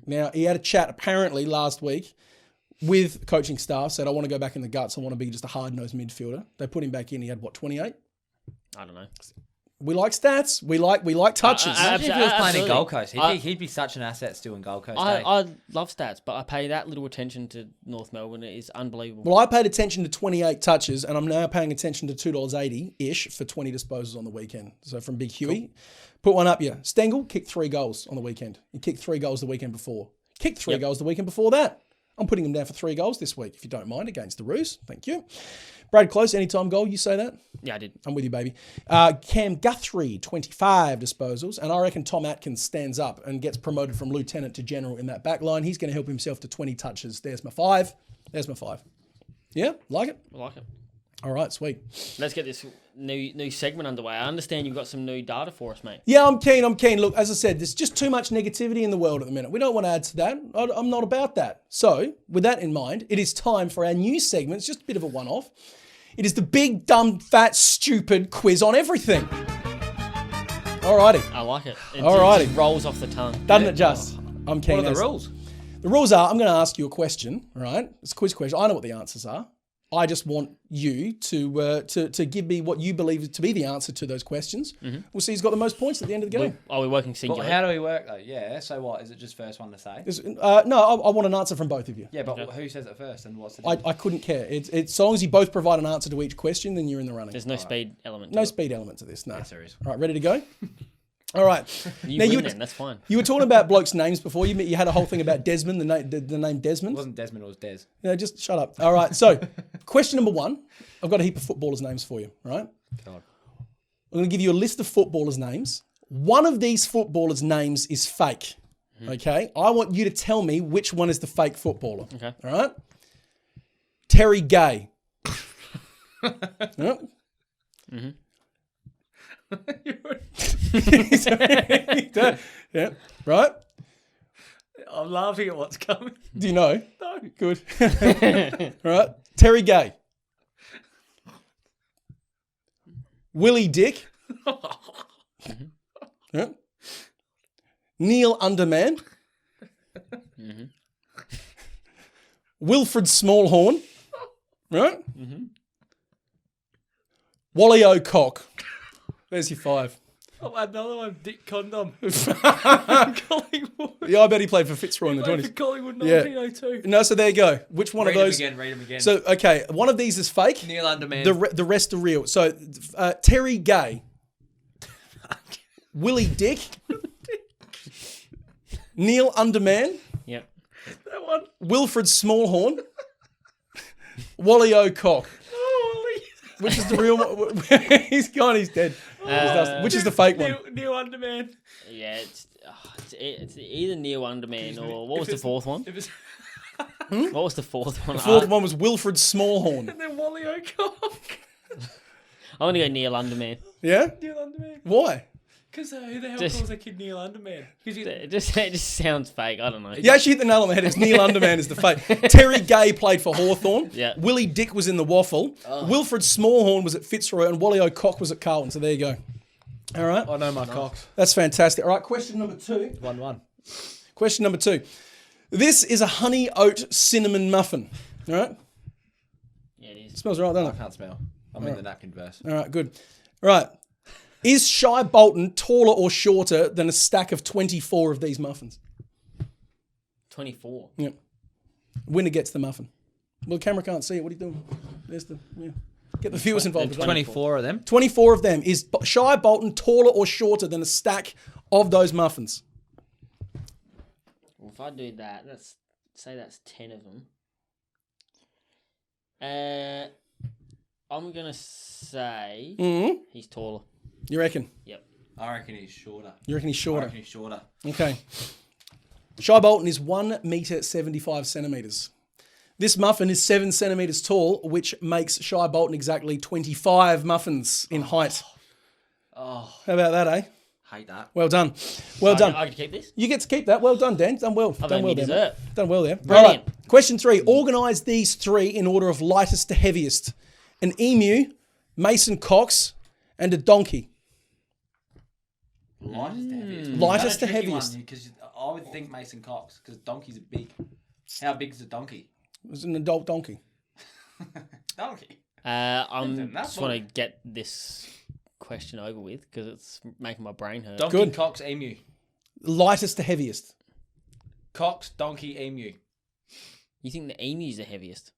Now, he had a chat apparently last week with coaching staff, said, I want to go back in the guts. I want to be just a hard-nosed midfielder. They put him back in. He had, 28? I don't know. We like stats. We like touches. Imagine if he was playing in Absolutely. Gold Coast. He'd be such an asset still in Gold Coast. I love stats, but I pay that little attention to North Melbourne. It is unbelievable. Well, I paid attention to 28 touches, and I'm now paying attention to $2.80-ish for 20 disposals on the weekend. So from Big Huey. Put one up, yeah. Stengel kicked 3 goals on the weekend. He kicked 3 goals the weekend before. Kicked 3 goals the weekend before that. I'm putting him down for 3 goals this week, if you don't mind, against the Roos. Thank you. Brad Close, anytime goal, you say that? Yeah, I did. I'm with you, baby. Cam Guthrie, 25 disposals. And I reckon Tom Atkins stands up and gets promoted from lieutenant to general in that back line. He's going to help himself to 20 touches. There's my 5. Yeah, like it? I like it. All right, sweet. Let's get this new segment underway. I understand you've got some new data for us, mate. Yeah, I'm keen. Look, as I said, there's just too much negativity in the world at the minute. We don't want to add to that. I'm not about that. So, with that in mind, it is time for our new segment. It's just a bit of a one-off. It is the big, dumb, fat, stupid quiz on everything. Alrighty. I like it. It Alrighty. just rolls off the tongue. Doesn't it just? I'm keen. What are the rules? The rules are, I'm going to ask you a question, right? It's a quiz question. I know what the answers are. I just want you to give me what you believe to be the answer to those questions. Mm-hmm. We'll see who's got the most points at the end of the game. Are we working singular? How do we work though? Yeah. So what? Is it just first one to say? No, I want an answer from both of you. Yeah, but who says it first and what's the I couldn't care. It's so long as you both provide an answer to each question, then you're in the running. There's no speed element. No speed element to this. No. Yes, there is. All right, ready to go? All right. That's fine. You were talking about blokes' names before. You had a whole thing about Desmond, the name Desmond. It wasn't Desmond, it was Des. Yeah, just shut up. All right, so question number 1. I've got a heap of footballers' names for you, right? God. I'm going to give you a list of footballers' names. One of these footballers' names is fake, okay? I want you to tell me which one is the fake footballer, Okay. all right? Terry Gay. Yep. Mm-hmm. Yeah, right? I'm laughing at what's coming. Do you know? No. Good. Right. Terry Gay. Willie Dick. Mm-hmm. Yeah. Neil Underman. Mm-hmm. Wilfred Smallhorn. Right? Mm-hmm. Wally O'Cock. There's your 5. I'll add another one. Dick Condom. Collingwood. Yeah, I bet he played for Fitzroy in the Played 20s. for Collingwood Yeah. 1902. No, so there you go. Which one Read of those? Read him again. So, okay, one of these is fake. Neil Underman. The rest are real. So, Terry Gay. Willie Dick. Neil Underman. Yep. that one. Wilfred Smallhorn. Wally O'Cock. Holy. Which is the real one? He's gone, he's dead. Which is the fake one? Neil Underman. Yeah, it's either Neil Underman or what was the fourth one? It was What was the fourth one? The fourth one was Wilfred Smallhorn. and then Wally O'Cock. I want to go Neil Underman. Yeah? Neil Underman. Why? Because who the hell Just- calls a kid Neil Underman? It just sounds fake. I don't know. You actually hit the nail on the head. It's Neil Underman is the fake. Terry Gay played for Hawthorn. Yeah. Willie Dick was in the Waffle. Wilfred Smallhorn was at Fitzroy. And Wally O'Cock was at Carlton. So there you go. All right. I know my cocks. That's fantastic. All right, question number 2. 1-1. Question number 2. This is a honey oat cinnamon muffin. All right? Yeah, it is. Smells right, doesn't I it? can't smell. I'm in the napkin verse. All right, good. All right. Is Shy Bolton taller or shorter than a stack of 24 of these muffins? 24. Yep. Winner gets the muffin. Well, the camera can't see it. What are you doing? There's the... Yeah. Get the viewers involved. 24 of them. 24 of them. Is Shy Bolton taller or shorter than a stack of those muffins? Well, if I do that, say that's 10 of them. I'm gonna say he's taller. You reckon? Yep. I reckon he's shorter. You reckon he's I shorter? reckon he's shorter. Okay. Shy Bolton is 1 metre 75 centimetres. This muffin is 7 centimetres tall, which makes Shy Bolton exactly 25 muffins in height. Oh, How about that, eh? hate that. Well done. Well done. I could keep this. You get to keep that. Well done, Dan. Done well. I've Done well earned me there. mate. dessert. Done well there. Brilliant. All right. Question 3. Organise these 3 in order of lightest to heaviest. An emu, Mason Cox, and a donkey. Lightest to heaviest. Lightest to heaviest. Because I would think Mason Cox, because donkeys are big. How big is a donkey? It was an adult donkey. Donkey. I'm That's just want to get this question over with because it's making my brain hurt. Donkey, Good. Cox, emu. Lightest to heaviest. Cox, donkey, emu. You think the emu's the heaviest?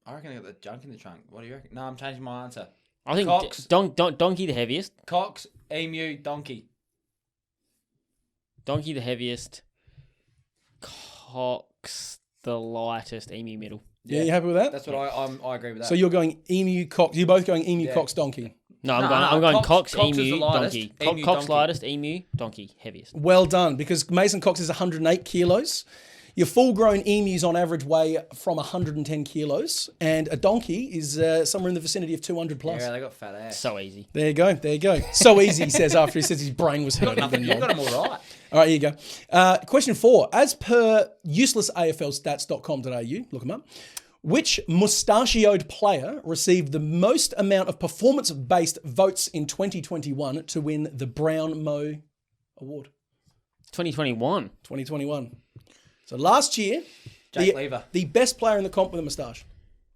I reckon I got the junk in the trunk. What do you reckon? No, I'm changing my answer. I think Cox. donkey the heaviest. Cox, emu, donkey. Donkey the heaviest. Cox, the lightest, Emu middle. Yeah, you happy with that? That's what I agree with that. So you're going Emu, Cox. You're both going Emu, Cox, Donkey. No, I'm going Cox, Cox is Emu, the lightest. Donkey. Emu, Cox Donkey. lightest, Emu, Donkey heaviest. Well done, because Mason Cox is 108 kilos. Your full-grown emus on average weigh from 110 kilos, and a donkey is somewhere in the vicinity of 200 plus. Yeah, they got fat ass. So easy. There you go. So easy, he says after he says his brain was hurting. You've got them all right. All right, here you go. Question 4. As per uselessaflstats.com.au, look them up, which mustachioed player received the most amount of performance-based votes in 2021 to win the Brown Mo Award? 2021. 2021. So last year, Jake Lever. the best player in the comp with a moustache.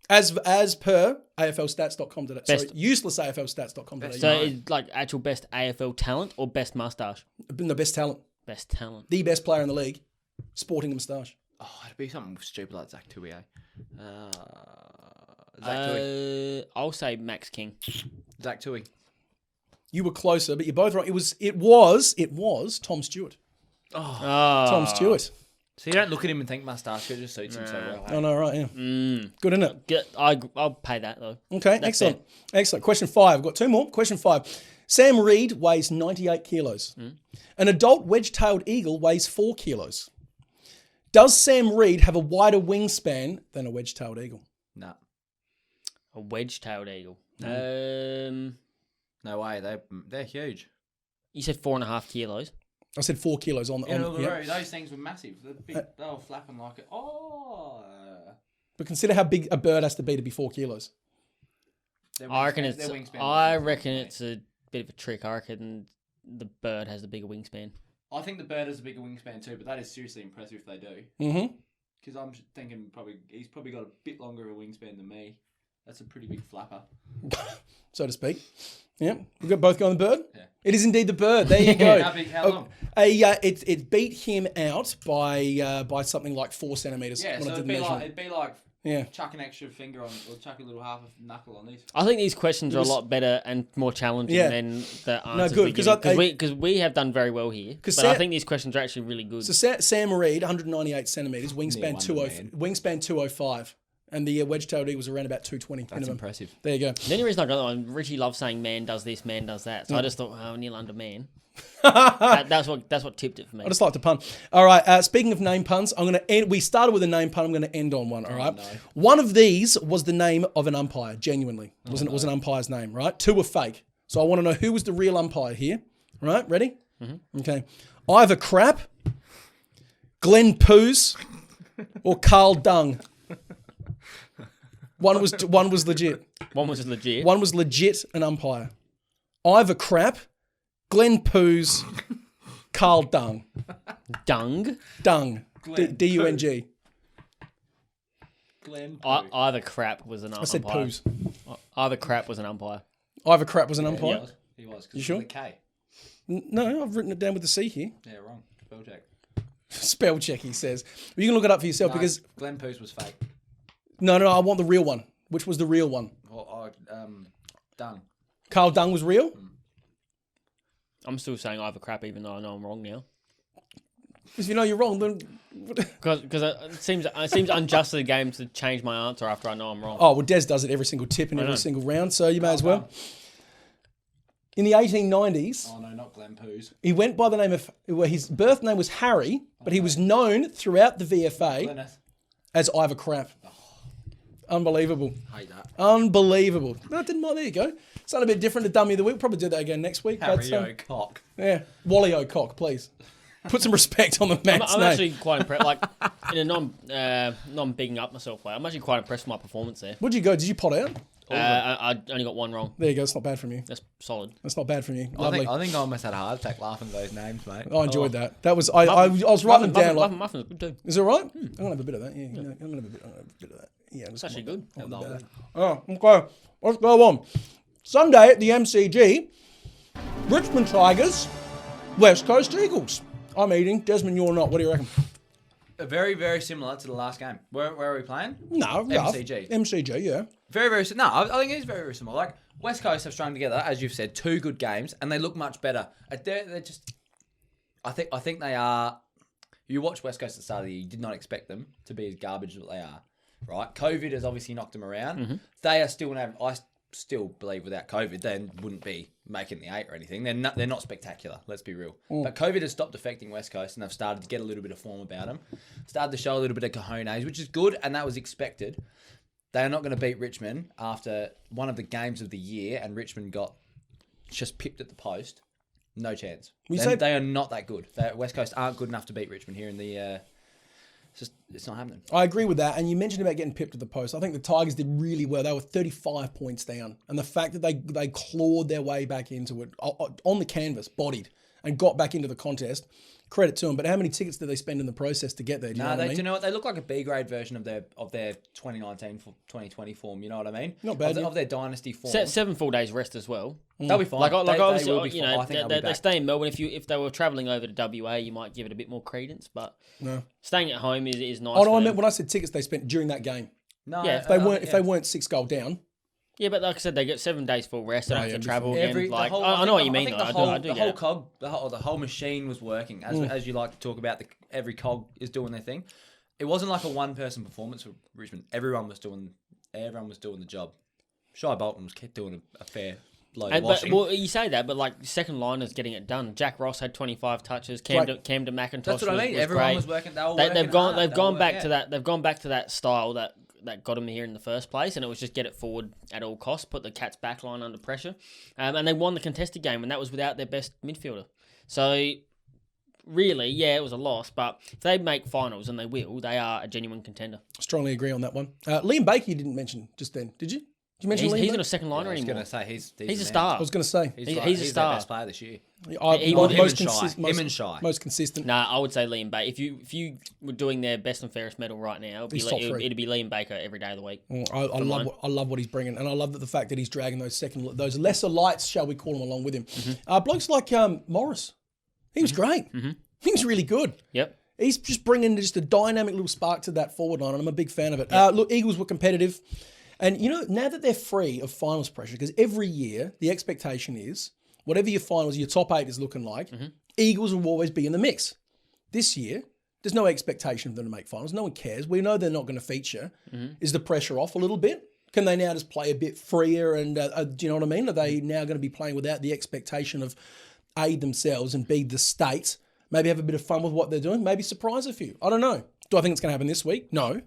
As per aflstats.com.au. Sorry, uselessaflstats.com.au. So it's like actual best AFL talent or best mustache? The best talent. Best talent. The best player in the league, sporting a moustache. Oh, it'd be something stupid like Zach Tui, eh? Zach Tui. I'll say Max King. Zach Tui. You were closer, but you're both right. It was Tom Stewart. Oh. Tom Stewart. So you don't look at him and think moustache, it just suits him so well. Hey? Oh, no, right, yeah. Good, isn't it? I'll pay that, though. Okay, excellent. Excellent. Question 5. I've got 2 more. Question 5. Sam Reid weighs 98 kilos. An adult wedge-tailed eagle weighs 4 kilos. Does Sam Reid have a wider wingspan than a wedge-tailed eagle? No. A wedge-tailed eagle. No way. They're huge. You said 4.5 kilos. I said 4 kilos on the... Yeah. Those things were massive. They were flapping like it. Oh. But consider how big a bird has to be 4 kilos. I reckon it's a bit of a trick. I reckon the bird has the bigger wingspan. I think the bird has a bigger wingspan too, but that is seriously impressive if they do. Mm-hmm. Because I'm thinking he's probably got a bit longer of a wingspan than me. That's a pretty big flapper. So to speak. Yeah. We got both going the bird? Yeah. It is indeed the bird. There you go. How long? It beat him out by something like 4 centimetres. Yeah, so it'd be like yeah. chuck an extra finger on, or chuck a little half a knuckle on these. I think these questions are a lot better and more challenging than the answers good, because we have done very well here. But I think these questions are actually really good. So Sam Reid, 198 centimetres, wingspan 205. And the wedge-tailed eagle was around about 220. That's minimum. impressive. There you go. The only reason I got that one, Richie loves saying man does this, man does that. So I just thought, nil under man. That's what tipped it for me. I just like to pun. All right. Speaking of name puns, I'm going to end. We started with a name pun. I'm going to end on one. All right. No. One of these was the name of an umpire. Genuinely, was an umpire's name. Right. 2 were fake. So I want to know who was the real umpire here. Right. Ready? Mm-hmm. Okay. Ivor Crap, Glenn Poos, or Carl Dung. One was legit. One was legit. One was legit an umpire. Ivor Crap, Glenn Poos, Carl Dung. Dung? Dung. D-U-N-G. Glenn Either Crap was an umpire. I said Poos. Either Crap was an umpire. Ivor Crap was an umpire? Yeah, he was. You sure? With a K. No, I've written it down with the C here. Yeah, wrong. Spell check. Spell check, he says. You can look it up for yourself because... Glenn Poos was fake. No, I want the real one. Which was the real one? Dung. Carl Dung was real? I'm still saying Ivor Crap even though I know I'm wrong now. Because if you know you're wrong, then... Because it seems unjust to the game to change my answer after I know I'm wrong. Oh, well, Des does it every single tip in every single round, so you may as well. In the 1890s... Oh, no, not Glenn Poos. He went by the name of... Well, his birth name was Harry, but he was known throughout the VFA as Ivor Crap. Unbelievable. Hate that. Unbelievable. No, it didn't mind. There you go. Something a bit different to Dummy of the Week. We'll probably do that again next week. Harry O'Cock. Yeah. Wally O'Cock, please. Put some respect on the man's I'm name. actually quite impressed. Like, in a non-bigging up myself way, I'm actually quite impressed with my performance there. Where'd you go? Did you pot out? I only got one wrong. There you go. It's not bad from you. That's solid. That's not bad from you. I think I almost had a heart attack laughing at those names, mate. I enjoyed that. That was I was writing them down. Muffin's good too. Is it all right? I'm gonna have a bit of that. Yeah, I'm gonna have a bit of that. Yeah, it's actually good. Oh, okay. Let's go on. Sunday at the MCG, Richmond Tigers, West Coast Eagles. I'm eating. Desmond, you're not. What do you reckon? Very, very similar to the last game. Where are we playing? No, MCG. MCG, yeah. Very, very similar. No, I think it is very, very similar. Like, West Coast have strung together, as you've said, 2 good games, and they look much better. They're just... I think they are... You watch West Coast at the start of the year, you did not expect them to be as garbage as they are, right? COVID has obviously knocked them around. They are still I still believe without COVID, they wouldn't be making the 8 or anything. They're not spectacular, let's be real. But COVID has stopped affecting West Coast, and they've started to get a little bit of form about them. Started to show a little bit of cojones, which is good, and that was expected. They are not going to beat Richmond after one of the games of the year, and Richmond got just pipped at the post. No chance. They are not that good. West Coast aren't good enough to beat Richmond here in the... It's not happening. I agree with that. And you mentioned about getting pipped at the post. I think the Tigers did really well. They were 35 points down. And the fact that they clawed their way back into it on the canvas, bodied, and got back into the contest, credit to them. But how many tickets did they spend in the process to get there? Do you know what I mean? Do you know what? They look like a B-grade version of their 2019-2020 form. You know what I mean? Not bad. Of their dynasty form. 7 full days rest as well. They'll be fine. Obviously, you know, they they stay in Melbourne. If they were travelling over to WA, you might give it a bit more credence. But staying at home is nice. Oh no, I meant when I said tickets they spent during that game. No, yeah, if they weren't 6-goal down. Yeah, but like I said, they get 7 days full rest. They don't have to travel again. I know what you mean. The whole machine was working. As you like to talk about, every cog is doing their thing. It wasn't like a one-person performance for Richmond. Everyone was doing the job. Shai Bolton was kept doing a fair load of washing. Well, you say that, but like second liners getting it done. Jack Ross had 25 touches. Camden McIntosh. That's what I mean. Was Everyone great. was working. They've gone back to that. They've gone back to that style that got them here in the first place, and it was just get it forward at all costs, put the Cats back line under pressure, and they won the contested game, and that was without their best midfielder. So really, yeah, it was a loss, but if they make finals, and they will, they are a genuine contender. Strongly agree on that one. Liam Baker you didn't mention just then, did you? Did you mention Liam He's Baker? not a second liner anymore. I was going to say he's a star. I was going to say he's a star. Their best player this year. Most Shy. Most consistent. Nah, I would say Liam Baker. If you were doing their best and fairest medal right now, it'd be Liam Baker every day of the week. I love what he's bringing, and I love the fact that he's dragging those lesser lights, shall we call them, along with him. Blokes like Morris, he was great. He was really good. Yep. He's just bringing just a dynamic little spark to that forward line, and I'm a big fan of it. Look, Eagles were competitive. And, you know, now that they're free of finals pressure, because every year the expectation is, whatever your finals, your top 8 is looking like, Eagles will always be in the mix. This year, there's no expectation for them to make finals. No one cares. We know they're not going to feature. Is the pressure off a little bit? Can they now just play a bit freer? And do you know what I mean? Are they now going to be playing without the expectation of A, themselves, and B, the state? Maybe have a bit of fun with what they're doing? Maybe surprise a few? I don't know. Do I think it's going to happen this week? No.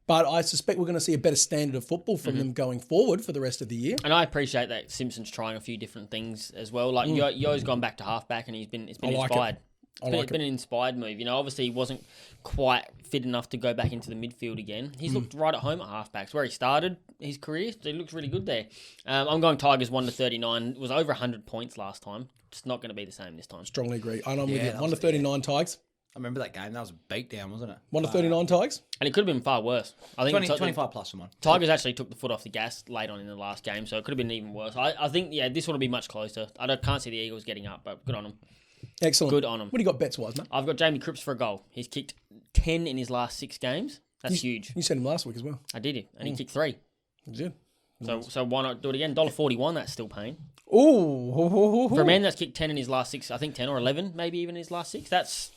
But I suspect we're going to see a better standard of football from them going forward for the rest of the year. And I appreciate that Simpson's trying a few different things as well. Like Yo's gone back to halfback, and it's been inspired. It's been an inspired move. You know, obviously he wasn't quite fit enough to go back into the midfield again. He's looked right at home at halfbacks where he started his career. So he looks really good there. I'm going Tigers 1-39. It was over 100 points last time. It's not going to be the same this time. Strongly agree. And I'm with you. 1-39 Tigers. I remember that game. That was a beatdown, wasn't it? 1-39 Tigers. And it could have been far worse. I think 25 plus someone. Tigers actually took the foot off the gas late on in the last game, so it could have been even worse. I think, this one will be much closer. I can't see the Eagles getting up, but good on them. Excellent. Good on them. What do you got bets-wise, mate? I've got Jamie Cripps for a goal. He's kicked 10 in his last 6 games. That's huge. You said him last week as well. I did, and he kicked 3. You did. So why not do it again? $1.41, that's still paying. Ooh. For a man that's kicked 10 in his last 6, I think 10 or 11, maybe even in his last 6, that's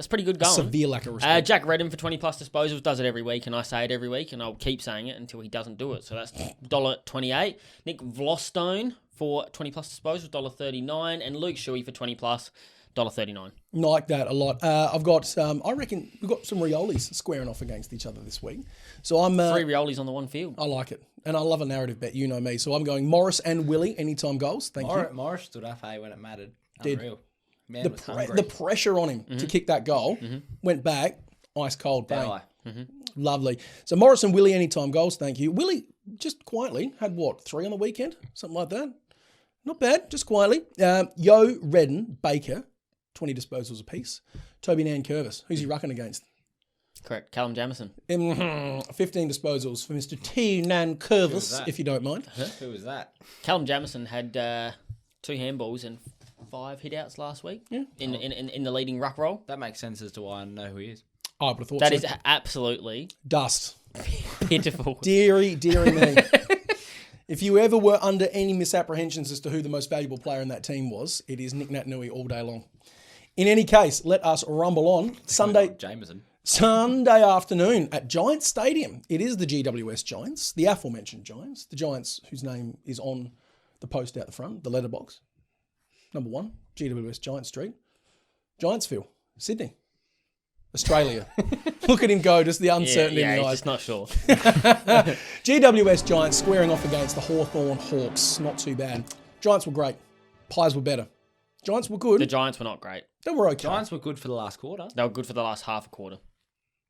pretty good going. Severe lack of respect. Jack Redden for 20 plus disposals does it every week, and I say it every week, and I'll keep saying it until he doesn't do it. So that's $1.28. Nick Vlostone for 20 plus disposals, $1.39, and Luke Shuey for 20 plus, $1.39. Like that a lot. I've got, I reckon we've got some Riolis squaring off against each other this week. So I'm 3 Riolis on the one field. I like it, and I love a narrative bet. You know me. So I'm going Morris and Willie anytime goals. Thank you. Morris stood up when it mattered. Did. Unreal. Man The pressure on him to kick that goal went back, ice cold, bang. Lovely. So Morris and Willie anytime goals, thank you. Willie just quietly had 3 on the weekend? Something like that. Not bad, just quietly. Yo, Redden, Baker, 20 disposals apiece. Toby Nankervis, who's he rucking against? Correct, Callum Jamison. 15 disposals for Mr. T. Nankervis, if you don't mind. Who was that? Callum Jamison had 2 handballs and 5 hit-outs last week in the leading ruck role. That makes sense as to why I know who he is. I would have thought That so. is absolutely dust. pitiful. Deary me. If you ever were under any misapprehensions as to who the most valuable player in that team was, it is Nick Naitanui all day long. In any case, let us rumble on. Sunday afternoon at Giants Stadium. It is the GWS Giants, the aforementioned Giants, the Giants whose name is on the post out the front, the letterbox. Number 1, GWS Giant Street. Giantsville, Sydney, Australia. Look at him go, just the uncertainty in the eyes. Just not sure. GWS Giants squaring off against the Hawthorn Hawks. Not too bad. Giants were great. Pies were better. Giants were good. The Giants were not great. They were okay. Giants were good for the last quarter. They were good for the last half a quarter.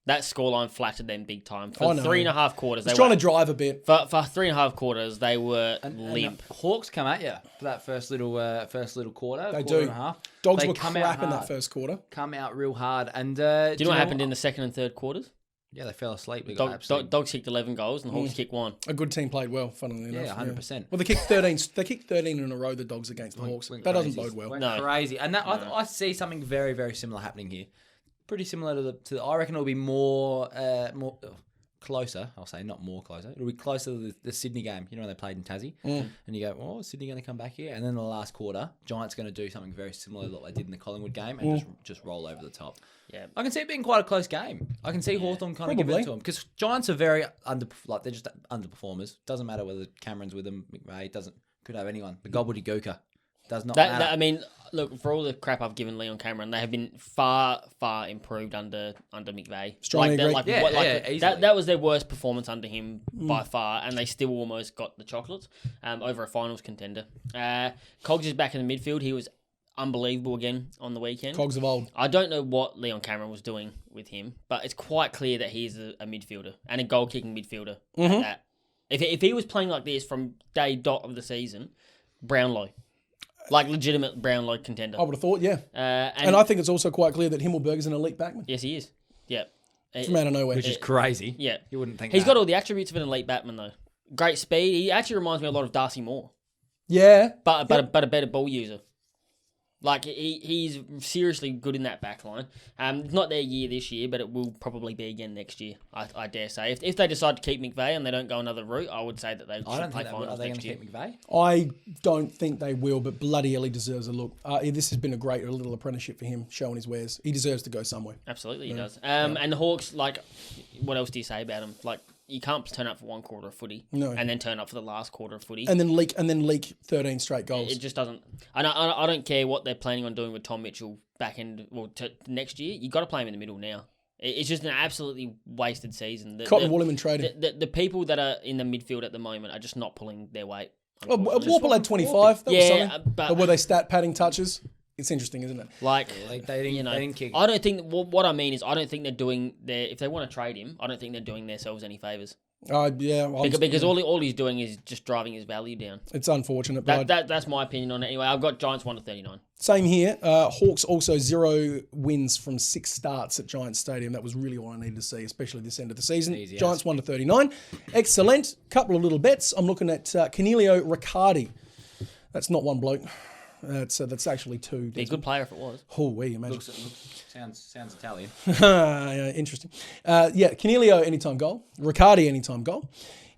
That scoreline flattered them big time. For I know. 3.5 quarters, they were trying to drive a bit. For 3.5 quarters, they were limp. And Hawks come at you for that first little quarter. They quarter do. And a half. Dogs they were come crap out in that hard. first quarter. Come out real hard. And do you know what happened in the second and third quarters? Yeah, they fell asleep. They Dogs kicked 11 goals and the Hawks kicked 1. A good team played well, funnily enough. Yeah, 100%. Well, they kicked 13. They kicked 13 in a row. The Dogs against the Hawks. That doesn't bode well. Went crazy. And that I see something very, very similar happening here. Pretty similar to I reckon it'll be more closer. I'll say not more closer. It'll be closer to the Sydney game. You know when they played in Tassie, and you go, "Oh, is Sydney going to come back here?" And then in the last quarter, Giants going to do something very similar to what they did in the Collingwood game and just roll over the top. Yeah, I can see it being quite a close game. I can see Hawthorn kind of give it to them because Giants are very they're just underperformers. Doesn't matter whether Cameron's with them, McVay could have anyone. The gobbledygooker does not matter. I mean, look, for all the crap I've given Leon Cameron, they have been far, far improved under McVay. Strongly agree. That was their worst performance under him by far, and they still almost got the chocolates over a finals contender. Cogs is back in the midfield. He was unbelievable again on the weekend. Cogs of old. I don't know what Leon Cameron was doing with him, but it's quite clear that he's a midfielder and a goal-kicking midfielder at that. If he was playing like this from day dot of the season, Brownlow. Like legitimate Brownlow contender. I would have thought, yeah. And I think it's also quite clear that Himmelberg is an elite backman. Yes, he is. Yeah. From out of nowhere. Which is crazy. Yeah. You wouldn't think He's got all the attributes of an elite batsman, though. Great speed. He actually reminds me a lot of Darcy Moore. Yeah. But a better ball user. Like, he's seriously good in that back line. Not their year this year, but it will probably be again next year, I dare say. If they decide to keep McVay and they don't go another route, I would say that they should play finals Are they going next to year. keep McVay? I don't think they will, but bloody hell, he deserves a look. This has been a great little apprenticeship for him, showing his wares. He deserves to go somewhere. Absolutely, he does. And the Hawks, like, what else do you say about him? Like, you can't turn up for one quarter of footy and then turn up for the last quarter of footy. And then leak 13 straight goals. It just doesn't. I don't care what they're planning on doing with Tom Mitchell next year. You got to play him in the middle now. It's just an absolutely wasted season. Cotton Woolman traded. The people that are in the midfield at the moment are just not pulling their weight. Warple had 25. That was something. but were they stat padding touches? It's interesting, isn't it? Like they didn't kick. I don't think. What I mean is, I don't think they're doing their. If they want to trade him, I don't think they're doing themselves any favors. Because all he's doing is just driving his value down. It's unfortunate. But that's my opinion on it. Anyway, I've got Giants 1-39. Same here. Hawks also 0 wins from 6 starts at Giants Stadium. That was really all I needed to see, especially this end of the season. Easy Giants 1-39. Excellent. Couple of little bets. I'm looking at Cornelio Riccardi. That's not one bloke. That's actually 2. Be a good player if it was. Oh, we imagine. Sounds Italian. Interesting. Cornelio anytime goal. Riccardi anytime goal.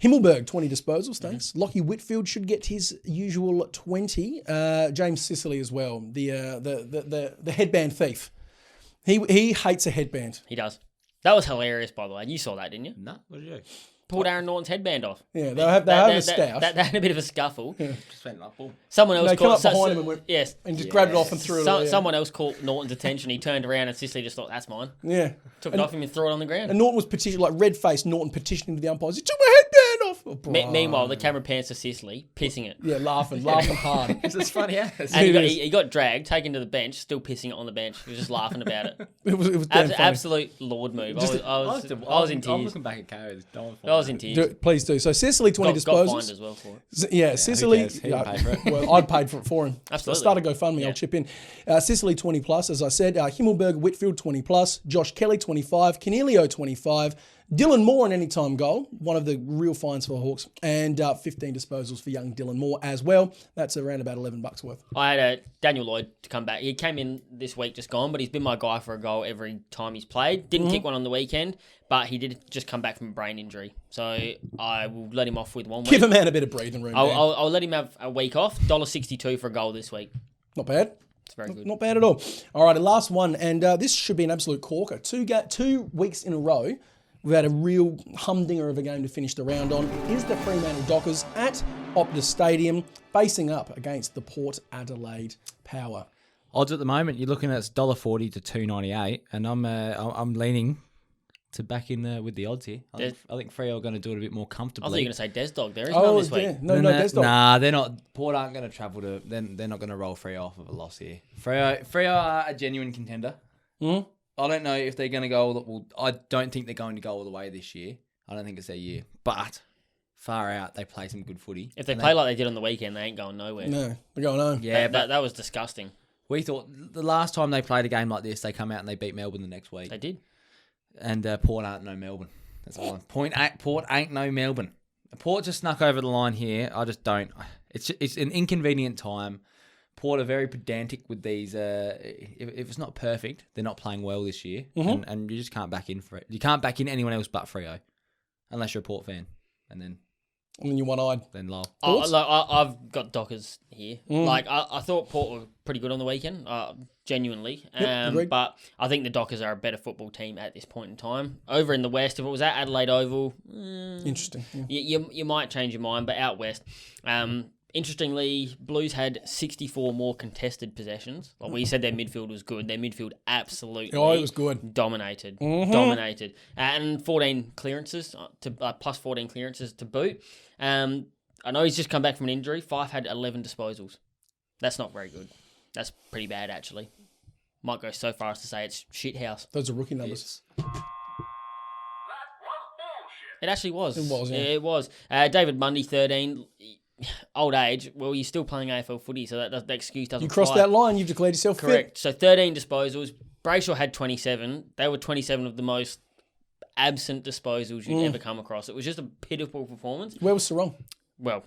Himmelberg 20 disposals. Thanks. Lockie Whitfield should get his usual 20. James Sicily as well. The headband thief. He hates a headband. He does. That was hilarious, by the way. You saw that, didn't you? No, what did you do? Pulled Aaron Norton's headband off. Yeah, they have a staff. They had a bit of a scuffle. Just went like, boom. Someone else come up behind him and went, yes, and just grabbed it off and threw it away. Someone else caught Norton's attention. He turned around and Sicily just thought, that's mine. Yeah. Took it off him and threw it on the ground. And Norton was red-faced Norton petitioning to the umpires. He took my headband off. Oh, meanwhile, the camera pans to Sicily, pissing it. Yeah, laughing hard. It's funny, yeah. And he got dragged, taken to the bench, still pissing it on the bench. He was just laughing about it. It was damn funny. Absolute Lord move. I was in tears. I'm looking back at KO. I was in tears. Please do. So Sicily 20 disposals. Got fined as well for it. Yeah, Sicily. He didn't pay for it. Well, I'd paid for him. Absolutely. Start a GoFundMe. I'll chip in. Sicily 20 plus, as I said. Himmelberg, Whitfield 20 plus. Josh Kelly 25. Cornelio 25. Dylan Moore an anytime goal, one of the real finds for the Hawks, and 15 disposals for young Dylan Moore as well. That's around about $11 worth. I had Daniel Lloyd to come back. He came in this week just gone, but he's been my guy for a goal every time he's played. Didn't kick one on the weekend, but he did just come back from a brain injury. So I will let him off with 1 week. Give a man a bit of breathing room. I'll let him have a week off. $1.62 for a goal this week. Not bad. It's very good. Not bad at all. All right, and last one, and this should be an absolute corker. 2 weeks in a row, we've had a real humdinger of a game to finish the round on. It is the Fremantle Dockers at Optus Stadium, facing up against the Port Adelaide Power. Odds at the moment, you're looking at $1.40 to $2.98, and I'm leaning to back in with the odds here. I think Freo are going to do it a bit more comfortably. I thought you were going to say Desdog. There is none this week. Yeah. No, Desdog. Nah, they're not. Port aren't going to travel to. They're not going to roll Freo off of a loss here. Freo are a genuine contender. Mm-hmm. I don't know if they're going to go. Well, I don't think they're going to go all the way this year. I don't think it's their year. But far out, they play some good footy. If they play like they did on the weekend, they ain't going nowhere. No, they're going home. Yeah, but that was disgusting. we thought the last time they played a game like this, they come out and they beat Melbourne the next week. They did. And Port aren't no Melbourne. That's all. Port ain't no Melbourne. Port just snuck over the line here. I just don't. It's an inconvenient time. Port are very pedantic with these. If it's not perfect, they're not playing well this year, and you just can't back in for it. You can't back in anyone else but Freo, unless you're a Port fan, and then you're one-eyed. Then low. I've got Dockers here. I thought Port were pretty good on the weekend, genuinely. But I think the Dockers are a better football team at this point in time. Over in the West, if it was at Adelaide Oval, interesting. Yeah. You might change your mind, but out West, interestingly, Blues had 64 more contested possessions. Like we said, their midfield was good. Their midfield absolutely it was good. Dominated. And 14 clearances, plus 14 clearances to boot. I know he's just come back from an injury. Fife had 11 disposals. That's not very good. That's pretty bad, actually. Might go so far as to say it's shit house. Those are rookie numbers. It actually was. It was, yeah. It was. David Mundy, 13. Old age. Well, you're still playing AFL footy, so that excuse doesn't You crossed apply. that line, you've declared yourself Correct. fit. So 13 disposals. Brayshaw had 27. They were 27 of the most absent disposals you'd ever come across. It was just a pitiful performance. Where was Sarong? Well,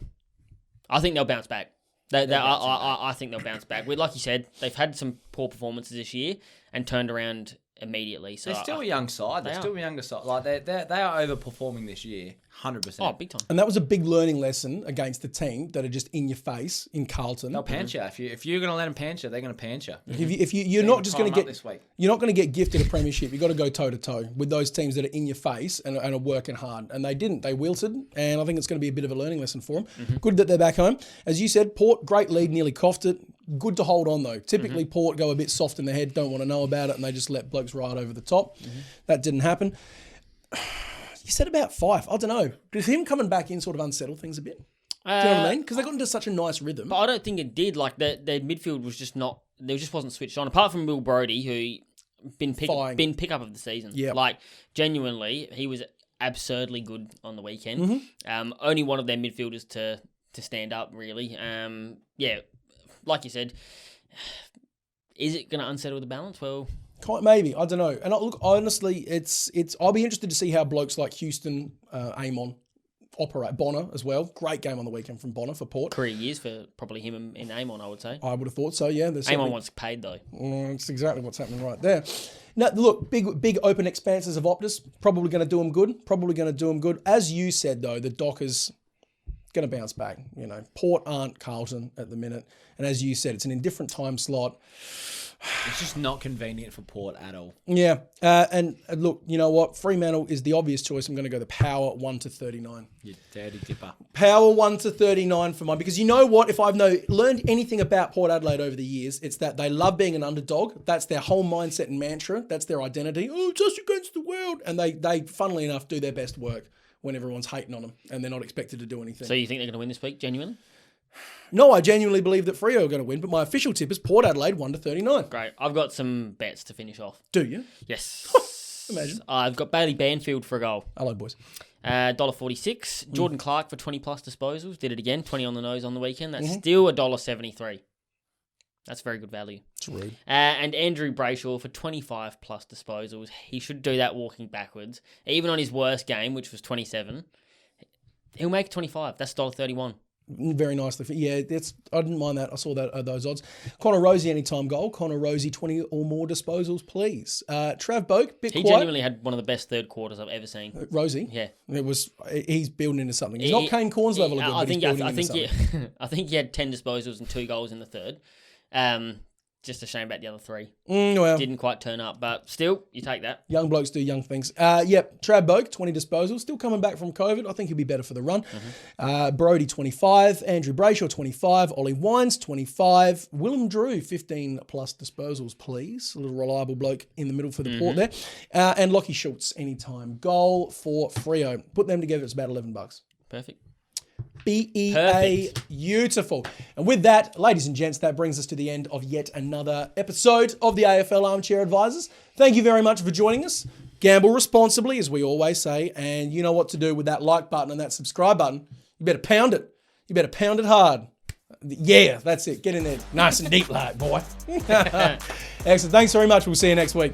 I think they'll bounce back. I think they'll bounce back. Like you said, they've had some poor performances this year and turned around immediately. So they're still a young side. They're still a younger side. Like they are overperforming this year, 100%. Oh, big time. And that was a big learning lesson against the team that are just in your face in Carlton. They'll pants you. If you're going to let them pants you, they're going to pants you. If you're not just going to get this week. You're not going to get gifted a premiership. You've got to go toe to toe with those teams that are in your face and are working hard. And they didn't. They wilted. And I think it's going to be a bit of a learning lesson for them. Good that they're back home. As you said, Port, great lead, nearly coughed it. Good to hold on, though. Typically, Port go a bit soft in the head, don't want to know about it, and they just let blokes ride over the top. That didn't happen. You said about Fife. I don't know. Does him coming back in sort of unsettle things a bit? Do you know what I mean? Because they got into such a nice rhythm. But I don't think it did. Like, their midfield was just not... They just wasn't switched on. Apart from Will Brodie, who been pick-up of the season. Yeah. Like, genuinely, he was absurdly good on the weekend. Only one of their midfielders to stand up, really. Yeah, like you said, is it going to unsettle the balance? Well... Maybe. I don't know. And look, honestly, it's. I'll be interested to see how blokes like Houston, Amon, operate. Bonner as well. Great game on the weekend from Bonner for Port. Career years for probably him and Amon, I would say. I would have thought so, yeah. Amon wants paid, though. It's exactly what's happening right there. Now, look, big open expanses of Optus. Probably going to do them good. As you said, though, the Dockers going to bounce back. You know, Port aren't Carlton at the minute. And as you said, it's an indifferent time slot. It's just not convenient for Port at all. Yeah. And look, you know what? Fremantle is the obvious choice. I'm going to go the power 1 to 39. You dirty dipper. Power 1 to 39 for mine. Because you know what? If I've learned anything about Port Adelaide over the years, it's that they love being an underdog. That's their whole mindset and mantra. That's their identity. Oh, just against the world. And they funnily enough, do their best work when everyone's hating on them and they're not expected to do anything. So you think they're going to win this week, genuinely? No, I genuinely believe that Freo are going to win, but my official tip is Port Adelaide 1 to 39. Great. I've got some bets to finish off. Do you? Yes. Imagine. I've got Bailey Banfield for a goal. Hello, boys. $1.46. Jordan Clark for 20 plus disposals. Did it again. 20 on the nose on the weekend. That's still $1.73. That's very good value. It's rude. And Andrew Brayshaw for 25 plus disposals. He should do that walking backwards. Even on his worst game, which was 27, he'll make 25. That's $1.31. Very nicely. Yeah, I didn't mind that. I saw those odds. Connor Rosie, anytime goal. Connor Rosie, 20 or more disposals, please. Trav Boak, He quiet. genuinely had one of the best third quarters I've ever seen. Rosie? Yeah. He's building into something. He's not Kane Corns level of good, but he's building into something. I think he had 10 disposals and 2 goals in the third. Just a shame about the other 3. Well, Didn't quite turn up, but still, you take that. young blokes do young things. Yep, Trav Boak, 20 disposals, still coming back from COVID. I think he'll be better for the run. Brody, 25. Andrew Brayshaw, 25. Ollie Wines, 25. Willem Drew, 15 plus disposals, please. A little reliable bloke in the middle for the port there. And Lockie Schultz, anytime goal for Freo. Put them together, it's about $11. Perfect. BEA, Perfect. beautiful. And with that, ladies and gents, that brings us to the end of yet another episode of the AFL Armchair Advisors. Thank you very much for joining us. Gamble responsibly, as we always say, and you know what to do with that like button and that subscribe button. You better pound it. You better pound it hard. Yeah, that's it. Get in there nice and deep like, boy. Excellent. Thanks very much. We'll see you next week.